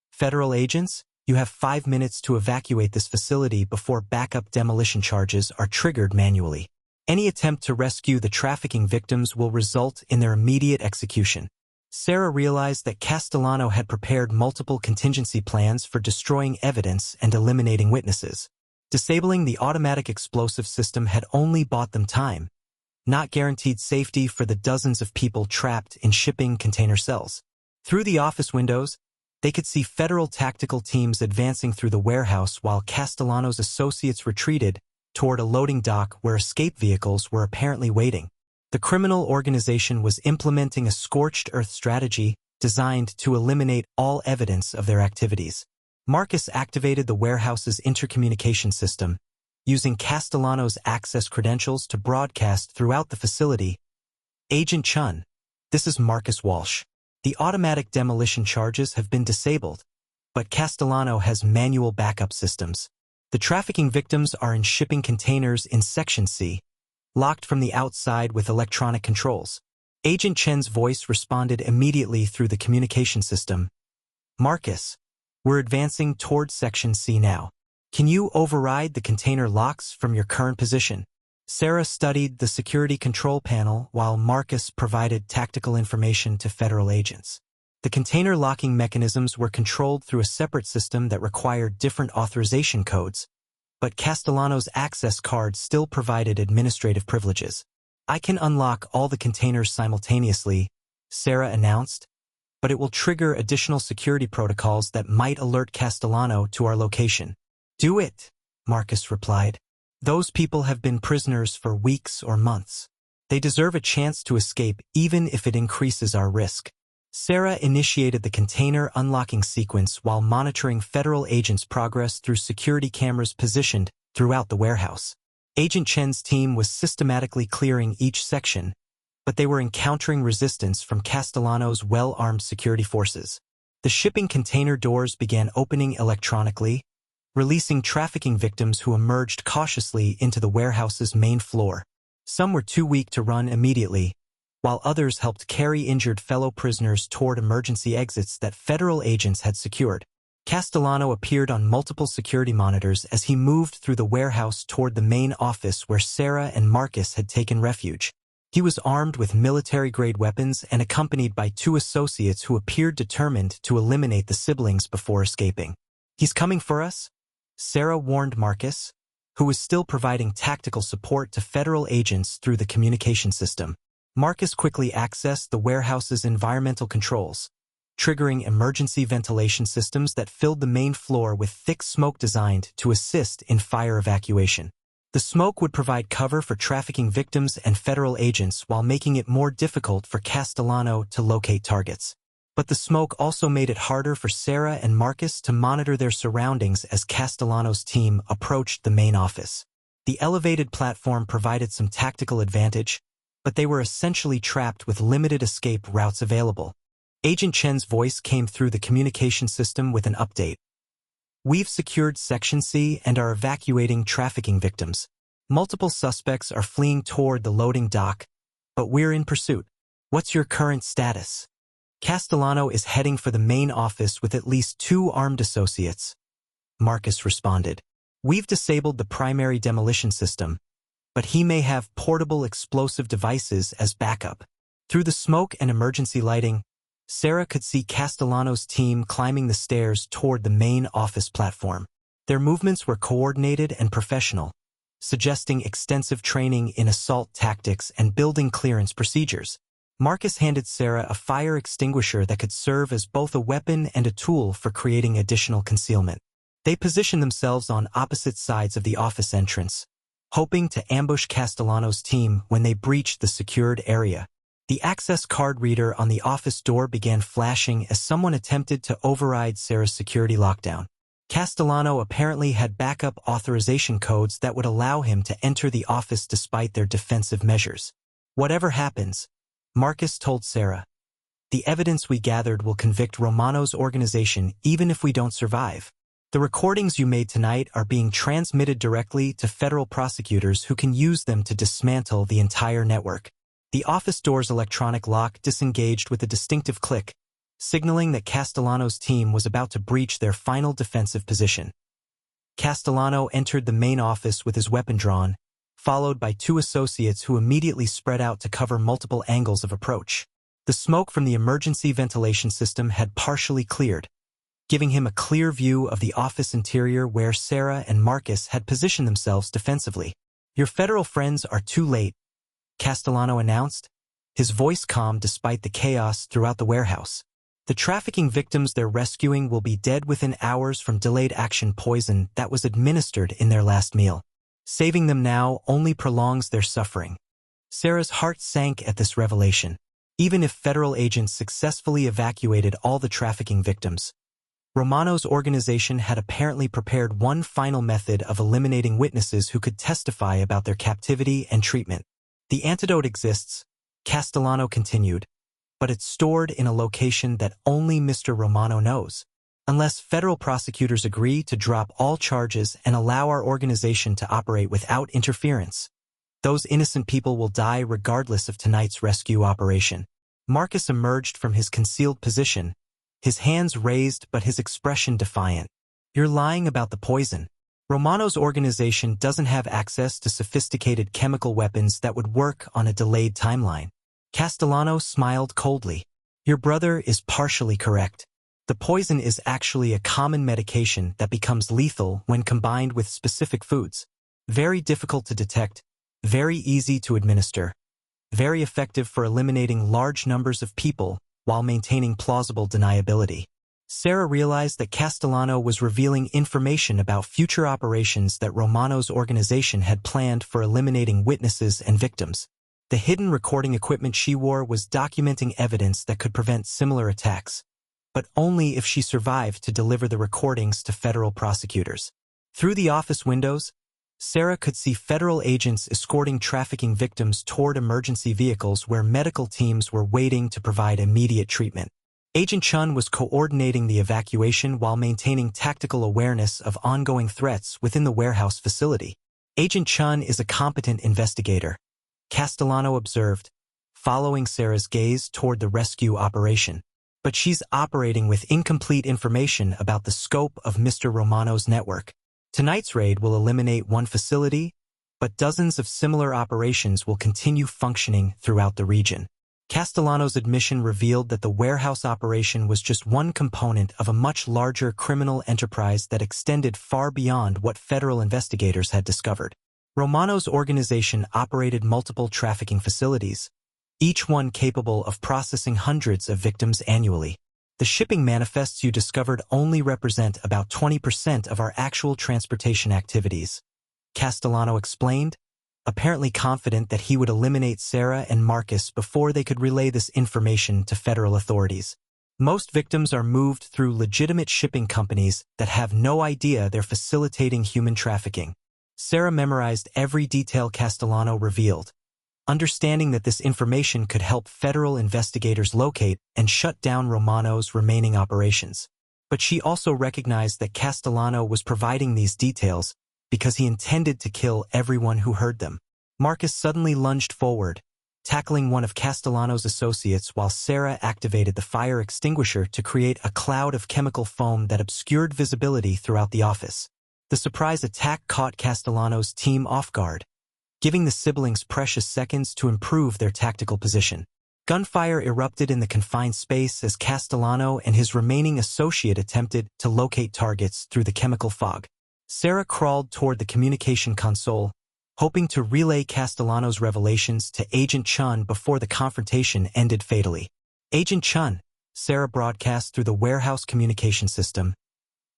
"Federal agents, you have 5 minutes to evacuate this facility before backup demolition charges are triggered manually. Any attempt to rescue the trafficking victims will result in their immediate execution." Sarah realized that Castellano had prepared multiple contingency plans for destroying evidence and eliminating witnesses. Disabling the automatic explosive system had only bought them time, not guaranteed safety for the dozens of people trapped in shipping container cells. Through the office windows, they could see federal tactical teams advancing through the warehouse while Castellano's associates retreated toward a loading dock where escape vehicles were apparently waiting. The criminal organization was implementing a scorched earth strategy designed to eliminate all evidence of their activities. Marcus activated the warehouse's intercommunication system, using Castellano's access credentials to broadcast throughout the facility. "Agent Chun, this is Marcus Walsh. The automatic demolition charges have been disabled, but Castellano has manual backup systems. The trafficking victims are in shipping containers in Section C, locked from the outside with electronic controls." Agent Chen's voice responded immediately through the communication system. "Marcus, we're advancing toward Section C now. Can you override the container locks from your current position?" Sarah studied the security control panel while Marcus provided tactical information to federal agents. The container locking mechanisms were controlled through a separate system that required different authorization codes, but Castellano's access card still provided administrative privileges. "I can unlock all the containers simultaneously," Sarah announced, "but it will trigger additional security protocols that might alert Castellano to our location." "Do it," Marcus replied. "Those people have been prisoners for weeks or months. They deserve a chance to escape even if it increases our risk." Sarah initiated the container unlocking sequence while monitoring federal agents' progress through security cameras positioned throughout the warehouse. Agent Chen's team was systematically clearing each section, but they were encountering resistance from Castellano's well-armed security forces. The shipping container doors began opening electronically, releasing trafficking victims who emerged cautiously into the warehouse's main floor. Some were too weak to run immediately, while others helped carry injured fellow prisoners toward emergency exits that federal agents had secured. Castellano appeared on multiple security monitors as he moved through the warehouse toward the main office where Sarah and Marcus had taken refuge. He was armed with military-grade weapons and accompanied by 2 associates who appeared determined to eliminate the siblings before escaping. "He's coming for us?" Sarah warned Marcus, who was still providing tactical support to federal agents through the communication system. Marcus quickly accessed the warehouse's environmental controls, triggering emergency ventilation systems that filled the main floor with thick smoke designed to assist in fire evacuation. The smoke would provide cover for trafficking victims and federal agents while making it more difficult for Castellano to locate targets. But the smoke also made it harder for Sarah and Marcus to monitor their surroundings as Castellano's team approached the main office. The elevated platform provided some tactical advantage, but they were essentially trapped with limited escape routes available. Agent Chen's voice came through the communication system with an update. "We've secured Section C and are evacuating trafficking victims. Multiple suspects are fleeing toward the loading dock, but we're in pursuit. What's your current status?" "Castellano is heading for the main office with at least 2 armed associates," Marcus responded. "We've disabled the primary demolition system, but he may have portable explosive devices as backup." Through the smoke and emergency lighting, Sarah could see Castellano's team climbing the stairs toward the main office platform. Their movements were coordinated and professional, suggesting extensive training in assault tactics and building clearance procedures. Marcus handed Sarah a fire extinguisher that could serve as both a weapon and a tool for creating additional concealment. They positioned themselves on opposite sides of the office entrance, hoping to ambush Castellano's team when they breached the secured area. The access card reader on the office door began flashing as someone attempted to override Sarah's security lockdown. Castellano apparently had backup authorization codes that would allow him to enter the office despite their defensive measures. "Whatever happens," Marcus told Sarah, "the evidence we gathered will convict Romano's organization even if we don't survive. The recordings you made tonight are being transmitted directly to federal prosecutors who can use them to dismantle the entire network." The office door's electronic lock disengaged with a distinctive click, signaling that Castellano's team was about to breach their final defensive position. Castellano entered the main office with his weapon drawn, followed by 2 associates who immediately spread out to cover multiple angles of approach. The smoke from the emergency ventilation system had partially cleared, giving him a clear view of the office interior where Sarah and Marcus had positioned themselves defensively. "Your federal friends are too late," Castellano announced, his voice calm despite the chaos throughout the warehouse. "The trafficking victims they're rescuing will be dead within hours from delayed action poison that was administered in their last meal. Saving them now only prolongs their suffering." Sarah's heart sank at this revelation. Even if federal agents successfully evacuated all the trafficking victims, Romano's organization had apparently prepared one final method of eliminating witnesses who could testify about their captivity and treatment. "The antidote exists," Castellano continued, "but it's stored in a location that only Mr. Romano knows. Unless federal prosecutors agree to drop all charges and allow our organization to operate without interference, those innocent people will die regardless of tonight's rescue operation." Marcus emerged from his concealed position, his hands raised but his expression defiant. "You're lying about the poison. Romano's organization doesn't have access to sophisticated chemical weapons that would work on a delayed timeline." Castellano smiled coldly. "Your brother is partially correct. The poison is actually a common medication that becomes lethal when combined with specific foods. Very difficult to detect, very easy to administer, very effective for eliminating large numbers of people while maintaining plausible deniability." Sarah realized that Castellano was revealing information about future operations that Romano's organization had planned for eliminating witnesses and victims. The hidden recording equipment she wore was documenting evidence that could prevent similar attacks, but only if she survived to deliver the recordings to federal prosecutors. Through the office windows, Sarah could see federal agents escorting trafficking victims toward emergency vehicles where medical teams were waiting to provide immediate treatment. Agent Chun was coordinating the evacuation while maintaining tactical awareness of ongoing threats within the warehouse facility. Agent Chun is a competent investigator, Castellano observed, following Sarah's gaze toward the rescue operation. But she's operating with incomplete information about the scope of Mr. Romano's network. Tonight's raid will eliminate one facility, but dozens of similar operations will continue functioning throughout the region. Castellano's admission revealed that the warehouse operation was just one component of a much larger criminal enterprise that extended far beyond what federal investigators had discovered. Romano's organization operated multiple trafficking facilities, each one capable of processing hundreds of victims annually. The shipping manifests you discovered only represent about 20% of our actual transportation activities, Castellano explained, apparently confident that he would eliminate Sarah and Marcus before they could relay this information to federal authorities. Most victims are moved through legitimate shipping companies that have no idea they're facilitating human trafficking. Sarah memorized every detail Castellano revealed, understanding that this information could help federal investigators locate and shut down Romano's remaining operations. But she also recognized that Castellano was providing these details because he intended to kill everyone who heard them. Marcus suddenly lunged forward, tackling one of Castellano's associates while Sarah activated the fire extinguisher to create a cloud of chemical foam that obscured visibility throughout the office. The surprise attack caught Castellano's team off guard, giving the siblings precious seconds to improve their tactical position. Gunfire erupted in the confined space as Castellano and his remaining associate attempted to locate targets through the chemical fog. Sarah crawled toward the communication console, hoping to relay Castellano's revelations to Agent Chun before the confrontation ended fatally. Agent Chun, Sarah broadcast through the warehouse communication system.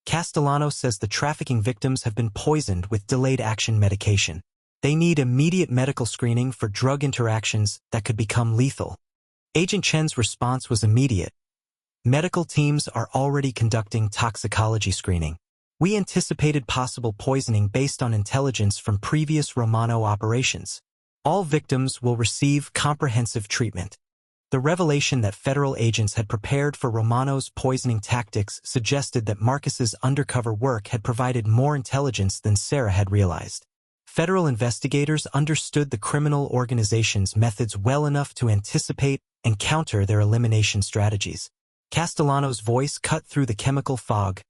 Castellano says the trafficking victims have been poisoned with delayed action medication. They need immediate medical screening for drug interactions that could become lethal. Agent Chen's response was immediate. Medical teams are already conducting toxicology screening. We anticipated possible poisoning based on intelligence from previous Romano operations. All victims will receive comprehensive treatment. The revelation that federal agents had prepared for Romano's poisoning tactics suggested that Marcus's undercover work had provided more intelligence than Sarah had realized. Federal investigators understood the criminal organization's methods well enough to anticipate and counter their elimination strategies. Castellano's voice cut through the chemical fog.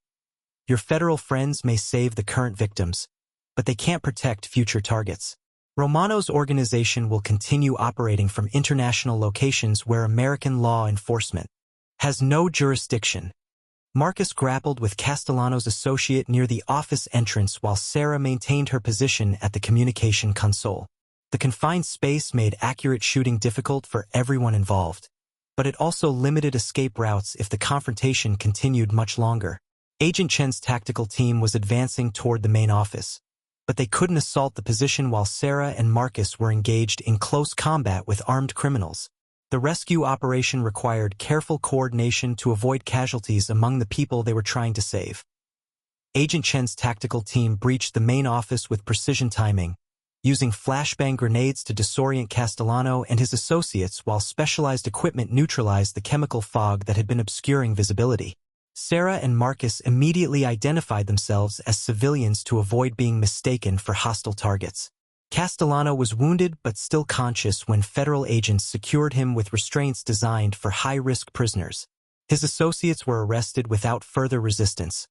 Your federal friends may save the current victims, but they can't protect future targets. Romano's organization will continue operating from international locations where American law enforcement has no jurisdiction. Marcus grappled with Castellano's associate near the office entrance while Sarah maintained her position at the communication console. The confined space made accurate shooting difficult for everyone involved, but it also limited escape routes if the confrontation continued much longer. Agent Chen's tactical team was advancing toward the main office, but they couldn't assault the position while Sarah and Marcus were engaged in close combat with armed criminals. The rescue operation required careful coordination to avoid casualties among the people they were trying to save. Agent Chen's tactical team breached the main office with precision timing, using flashbang grenades to disorient Castellano and his associates while specialized equipment neutralized the chemical fog that had been obscuring visibility. Sarah and Marcus immediately identified themselves as civilians to avoid being mistaken for hostile targets. Castellano was wounded but still conscious when federal agents secured him with restraints designed for high-risk prisoners. His associates were arrested without further resistance,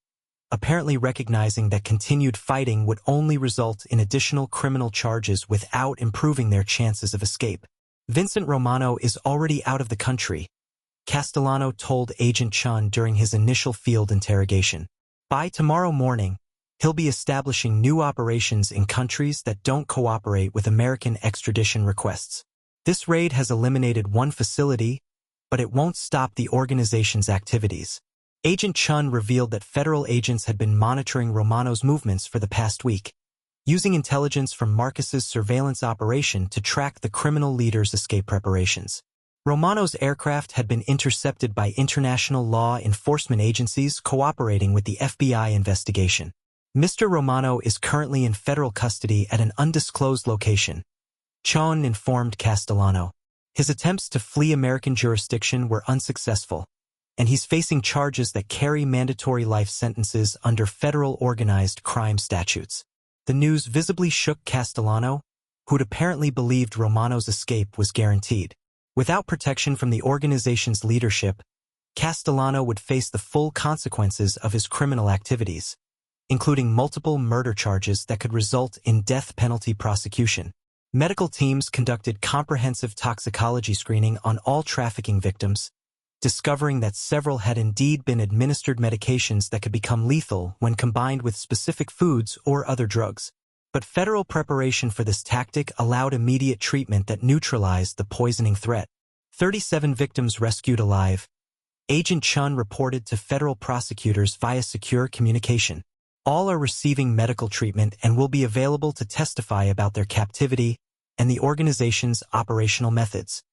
apparently recognizing that continued fighting would only result in additional criminal charges without improving their chances of escape. Vincent Romano is already out of the country, Castellano told Agent Chun during his initial field interrogation. By tomorrow morning, he'll be establishing new operations in countries that don't cooperate with American extradition requests. This raid has eliminated one facility, but it won't stop the organization's activities. Agent Chun revealed that federal agents had been monitoring Romano's movements for the past week, using intelligence from Marcus's surveillance operation to track the criminal leader's escape preparations. Romano's aircraft had been intercepted by international law enforcement agencies cooperating with the FBI investigation. Mr. Romano is currently in federal custody at an undisclosed location, Chon informed Castellano. His attempts to flee American jurisdiction were unsuccessful, and he's facing charges that carry mandatory life sentences under federal organized crime statutes. The news visibly shook Castellano, who'd apparently believed Romano's escape was guaranteed. Without protection from the organization's leadership, Castellano would face the full consequences of his criminal activities, including multiple murder charges that could result in death penalty prosecution. Medical teams conducted comprehensive toxicology screening on all trafficking victims, discovering that several had indeed been administered medications that could become lethal when combined with specific foods or other drugs. But federal preparation for this tactic allowed immediate treatment that neutralized the poisoning threat. 37 victims rescued alive. Agent Chun reported to federal prosecutors via secure communication. All are receiving medical treatment and will be available to testify about their captivity and the organization's operational methods.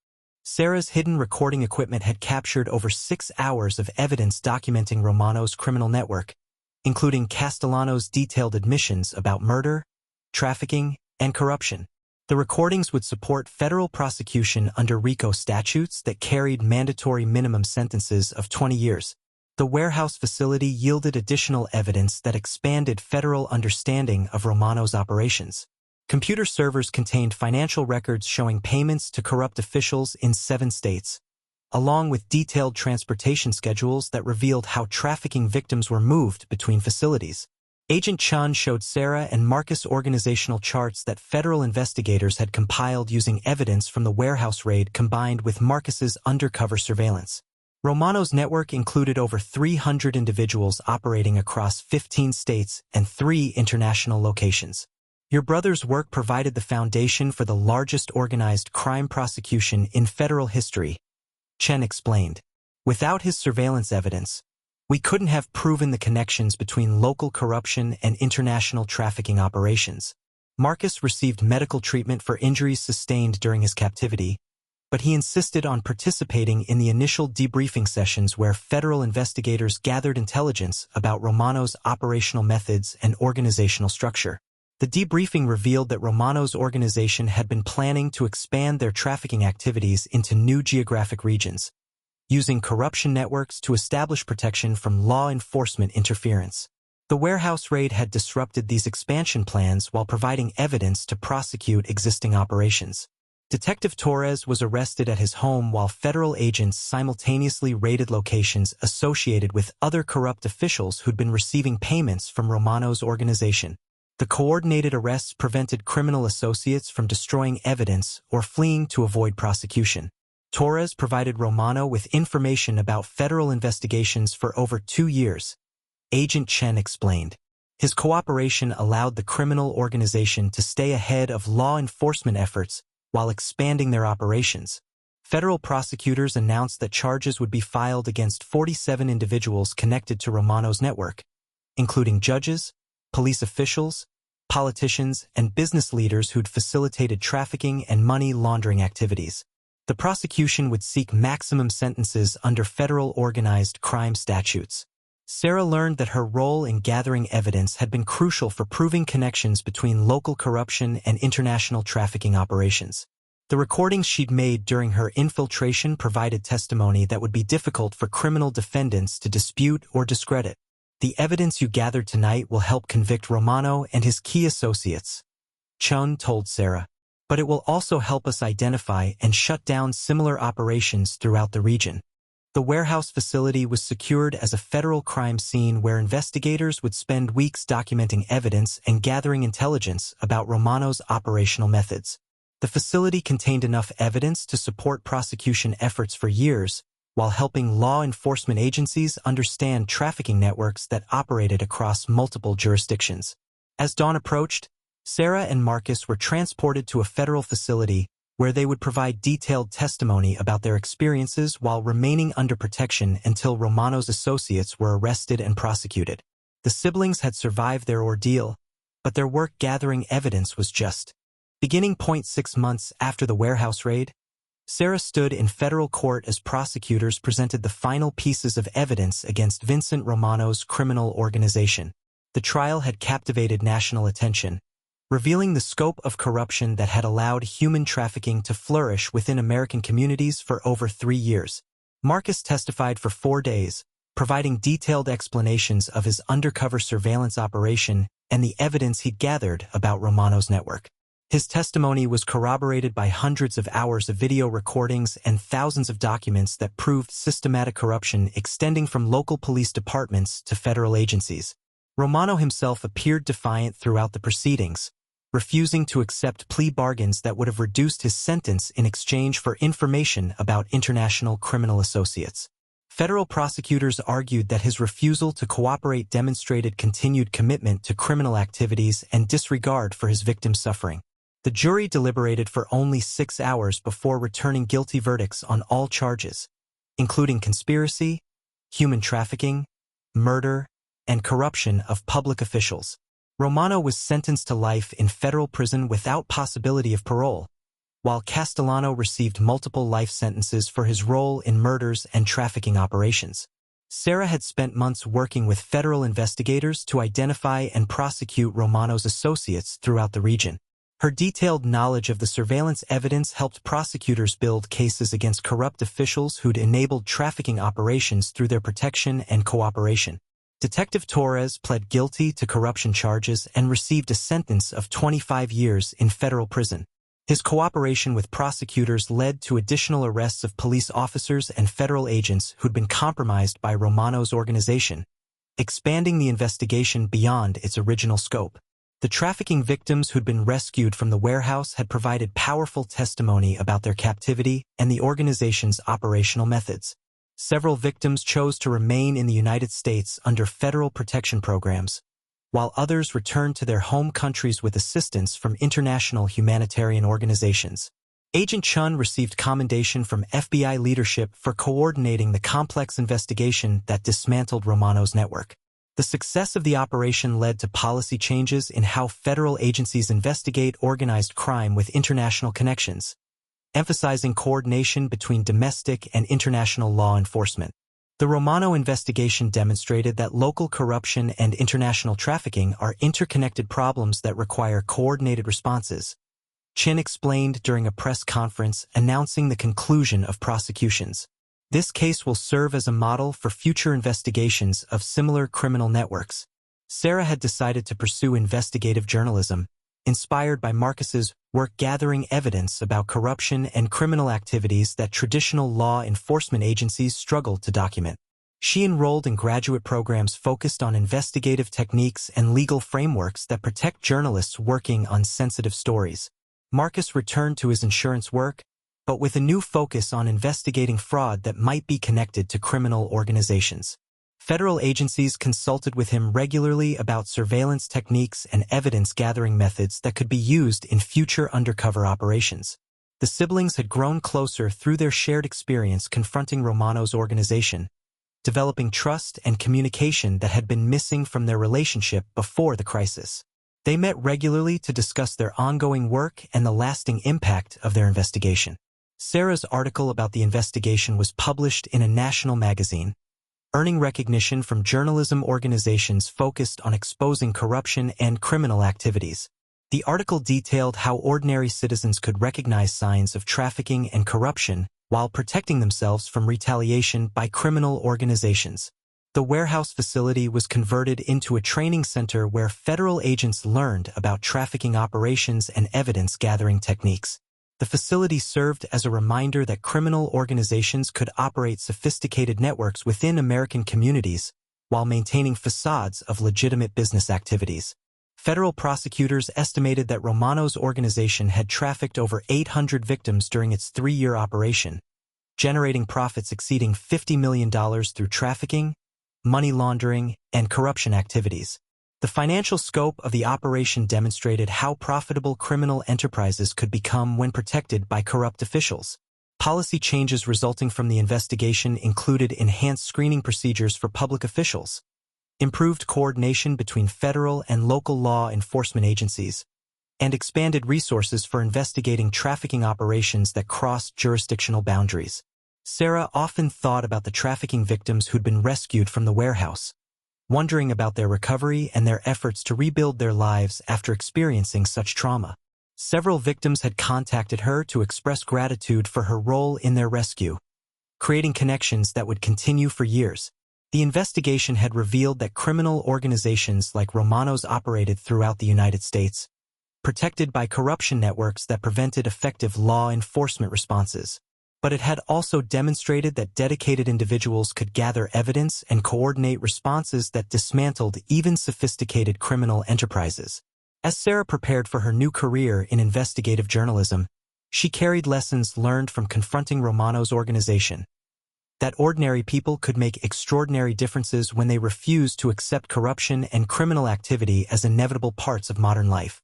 Sarah's hidden recording equipment had captured over 6 hours of evidence documenting Romano's criminal network, including Castellano's detailed admissions about murder, trafficking, and corruption. The recordings would support federal prosecution under RICO statutes that carried mandatory minimum sentences of 20 years. The warehouse facility yielded additional evidence that expanded federal understanding of Romano's operations. Computer servers contained financial records showing payments to corrupt officials in 7 states, along with detailed transportation schedules that revealed how trafficking victims were moved between facilities. Agent Chun showed Sarah and Marcus organizational charts that federal investigators had compiled using evidence from the warehouse raid combined with Marcus's undercover surveillance. Romano's network included over 300 individuals operating across 15 states and 3 international locations. Your brother's work provided the foundation for the largest organized crime prosecution in federal history, Chen explained. Without his surveillance evidence, we couldn't have proven the connections between local corruption and international trafficking operations. Marcus received medical treatment for injuries sustained during his captivity, but he insisted on participating in the initial debriefing sessions where federal investigators gathered intelligence about Romano's operational methods and organizational structure. The debriefing revealed that Romano's organization had been planning to expand their trafficking activities into new geographic regions, using corruption networks to establish protection from law enforcement interference. The warehouse raid had disrupted these expansion plans while providing evidence to prosecute existing operations. Detective Torres was arrested at his home while federal agents simultaneously raided locations associated with other corrupt officials who'd been receiving payments from Romano's organization. The coordinated arrests prevented criminal associates from destroying evidence or fleeing to avoid prosecution. Torres provided Romano with information about federal investigations for over 2 years, Agent Chen explained. His cooperation allowed the criminal organization to stay ahead of law enforcement efforts while expanding their operations. Federal prosecutors announced that charges would be filed against 47 individuals connected to Romano's network, including judges, police officials, politicians, and business leaders who'd facilitated trafficking and money laundering activities. The prosecution would seek maximum sentences under federal organized crime statutes. Sarah learned that her role in gathering evidence had been crucial for proving connections between local corruption and international trafficking operations. The recordings she'd made during her infiltration provided testimony that would be difficult for criminal defendants to dispute or discredit. The evidence you gathered tonight will help convict Romano and his key associates, Chun told Sarah. But it will also help us identify and shut down similar operations throughout the region. The warehouse facility was secured as a federal crime scene where investigators would spend weeks documenting evidence and gathering intelligence about Romano's operational methods. The facility contained enough evidence to support prosecution efforts for years, while helping law enforcement agencies understand trafficking networks that operated across multiple jurisdictions. As dawn approached, Sarah and Marcus were transported to a federal facility where they would provide detailed testimony about their experiences while remaining under protection until Romano's associates were arrested and prosecuted. The siblings had survived their ordeal, but their work gathering evidence was just beginning. 6 months after the warehouse raid, Sarah stood in federal court as prosecutors presented the final pieces of evidence against Vincent Romano's criminal organization. The trial had captivated national attention, revealing the scope of corruption that had allowed human trafficking to flourish within American communities for over 3 years. Marcus testified for 4 days, providing detailed explanations of his undercover surveillance operation and the evidence he'd gathered about Romano's network. His testimony was corroborated by hundreds of hours of video recordings and thousands of documents that proved systematic corruption extending from local police departments to federal agencies. Romano himself appeared defiant throughout the proceedings, refusing to accept plea bargains that would have reduced his sentence in exchange for information about international criminal associates. Federal prosecutors argued that his refusal to cooperate demonstrated continued commitment to criminal activities and disregard for his victims' suffering. The jury deliberated for only 6 hours before returning guilty verdicts on all charges, including conspiracy, human trafficking, murder, and corruption of public officials. Romano was sentenced to life in federal prison without possibility of parole, while Castellano received multiple life sentences for his role in murders and trafficking operations. Sarah had spent months working with federal investigators to identify and prosecute Romano's associates throughout the region. Her detailed knowledge of the surveillance evidence helped prosecutors build cases against corrupt officials who'd enabled trafficking operations through their protection and cooperation. Detective Torres pled guilty to corruption charges and received a sentence of 25 years in federal prison. His cooperation with prosecutors led to additional arrests of police officers and federal agents who'd been compromised by Romano's organization, expanding the investigation beyond its original scope. The trafficking victims who'd been rescued from the warehouse had provided powerful testimony about their captivity and the organization's operational methods. Several victims chose to remain in the United States under federal protection programs, while others returned to their home countries with assistance from international humanitarian organizations. Agent Chun received commendation from FBI leadership for coordinating the complex investigation that dismantled Romano's network. The success of the operation led to policy changes in how federal agencies investigate organized crime with international connections, emphasizing coordination between domestic and international law enforcement. The Romano investigation demonstrated that local corruption and international trafficking are interconnected problems that require coordinated responses. Chin explained during a press conference announcing the conclusion of prosecutions. This case will serve as a model for future investigations of similar criminal networks. Sarah had decided to pursue investigative journalism, inspired by Marcus's work gathering evidence about corruption and criminal activities that traditional law enforcement agencies struggled to document. She enrolled in graduate programs focused on investigative techniques and legal frameworks that protect journalists working on sensitive stories. Marcus returned to his insurance work, but with a new focus on investigating fraud that might be connected to criminal organizations. Federal agencies consulted with him regularly about surveillance techniques and evidence-gathering methods that could be used in future undercover operations. The siblings had grown closer through their shared experience confronting Romano's organization, developing trust and communication that had been missing from their relationship before the crisis. They met regularly to discuss their ongoing work and the lasting impact of their investigation. Sarah's article about the investigation was published in a national magazine, earning recognition from journalism organizations focused on exposing corruption and criminal activities. The article detailed how ordinary citizens could recognize signs of trafficking and corruption while protecting themselves from retaliation by criminal organizations. The warehouse facility was converted into a training center where federal agents learned about trafficking operations and evidence-gathering techniques. The facility served as a reminder that criminal organizations could operate sophisticated networks within American communities while maintaining facades of legitimate business activities. Federal prosecutors estimated that Romano's organization had trafficked over 800 victims during its 3-year operation, generating profits exceeding $50 million through trafficking, money laundering, and corruption activities. The financial scope of the operation demonstrated how profitable criminal enterprises could become when protected by corrupt officials. Policy changes resulting from the investigation included enhanced screening procedures for public officials, improved coordination between federal and local law enforcement agencies, and expanded resources for investigating trafficking operations that crossed jurisdictional boundaries. Sarah often thought about the trafficking victims who'd been rescued from the warehouse, wondering about their recovery and their efforts to rebuild their lives after experiencing such trauma. Several victims had contacted her to express gratitude for her role in their rescue, creating connections that would continue for years. The investigation had revealed that criminal organizations like Romanos operated throughout the United States, protected by corruption networks that prevented effective law enforcement responses. But it had also demonstrated that dedicated individuals could gather evidence and coordinate responses that dismantled even sophisticated criminal enterprises. As Sarah prepared for her new career in investigative journalism, she carried lessons learned from confronting Romano's organization, that ordinary people could make extraordinary differences when they refused to accept corruption and criminal activity as inevitable parts of modern life.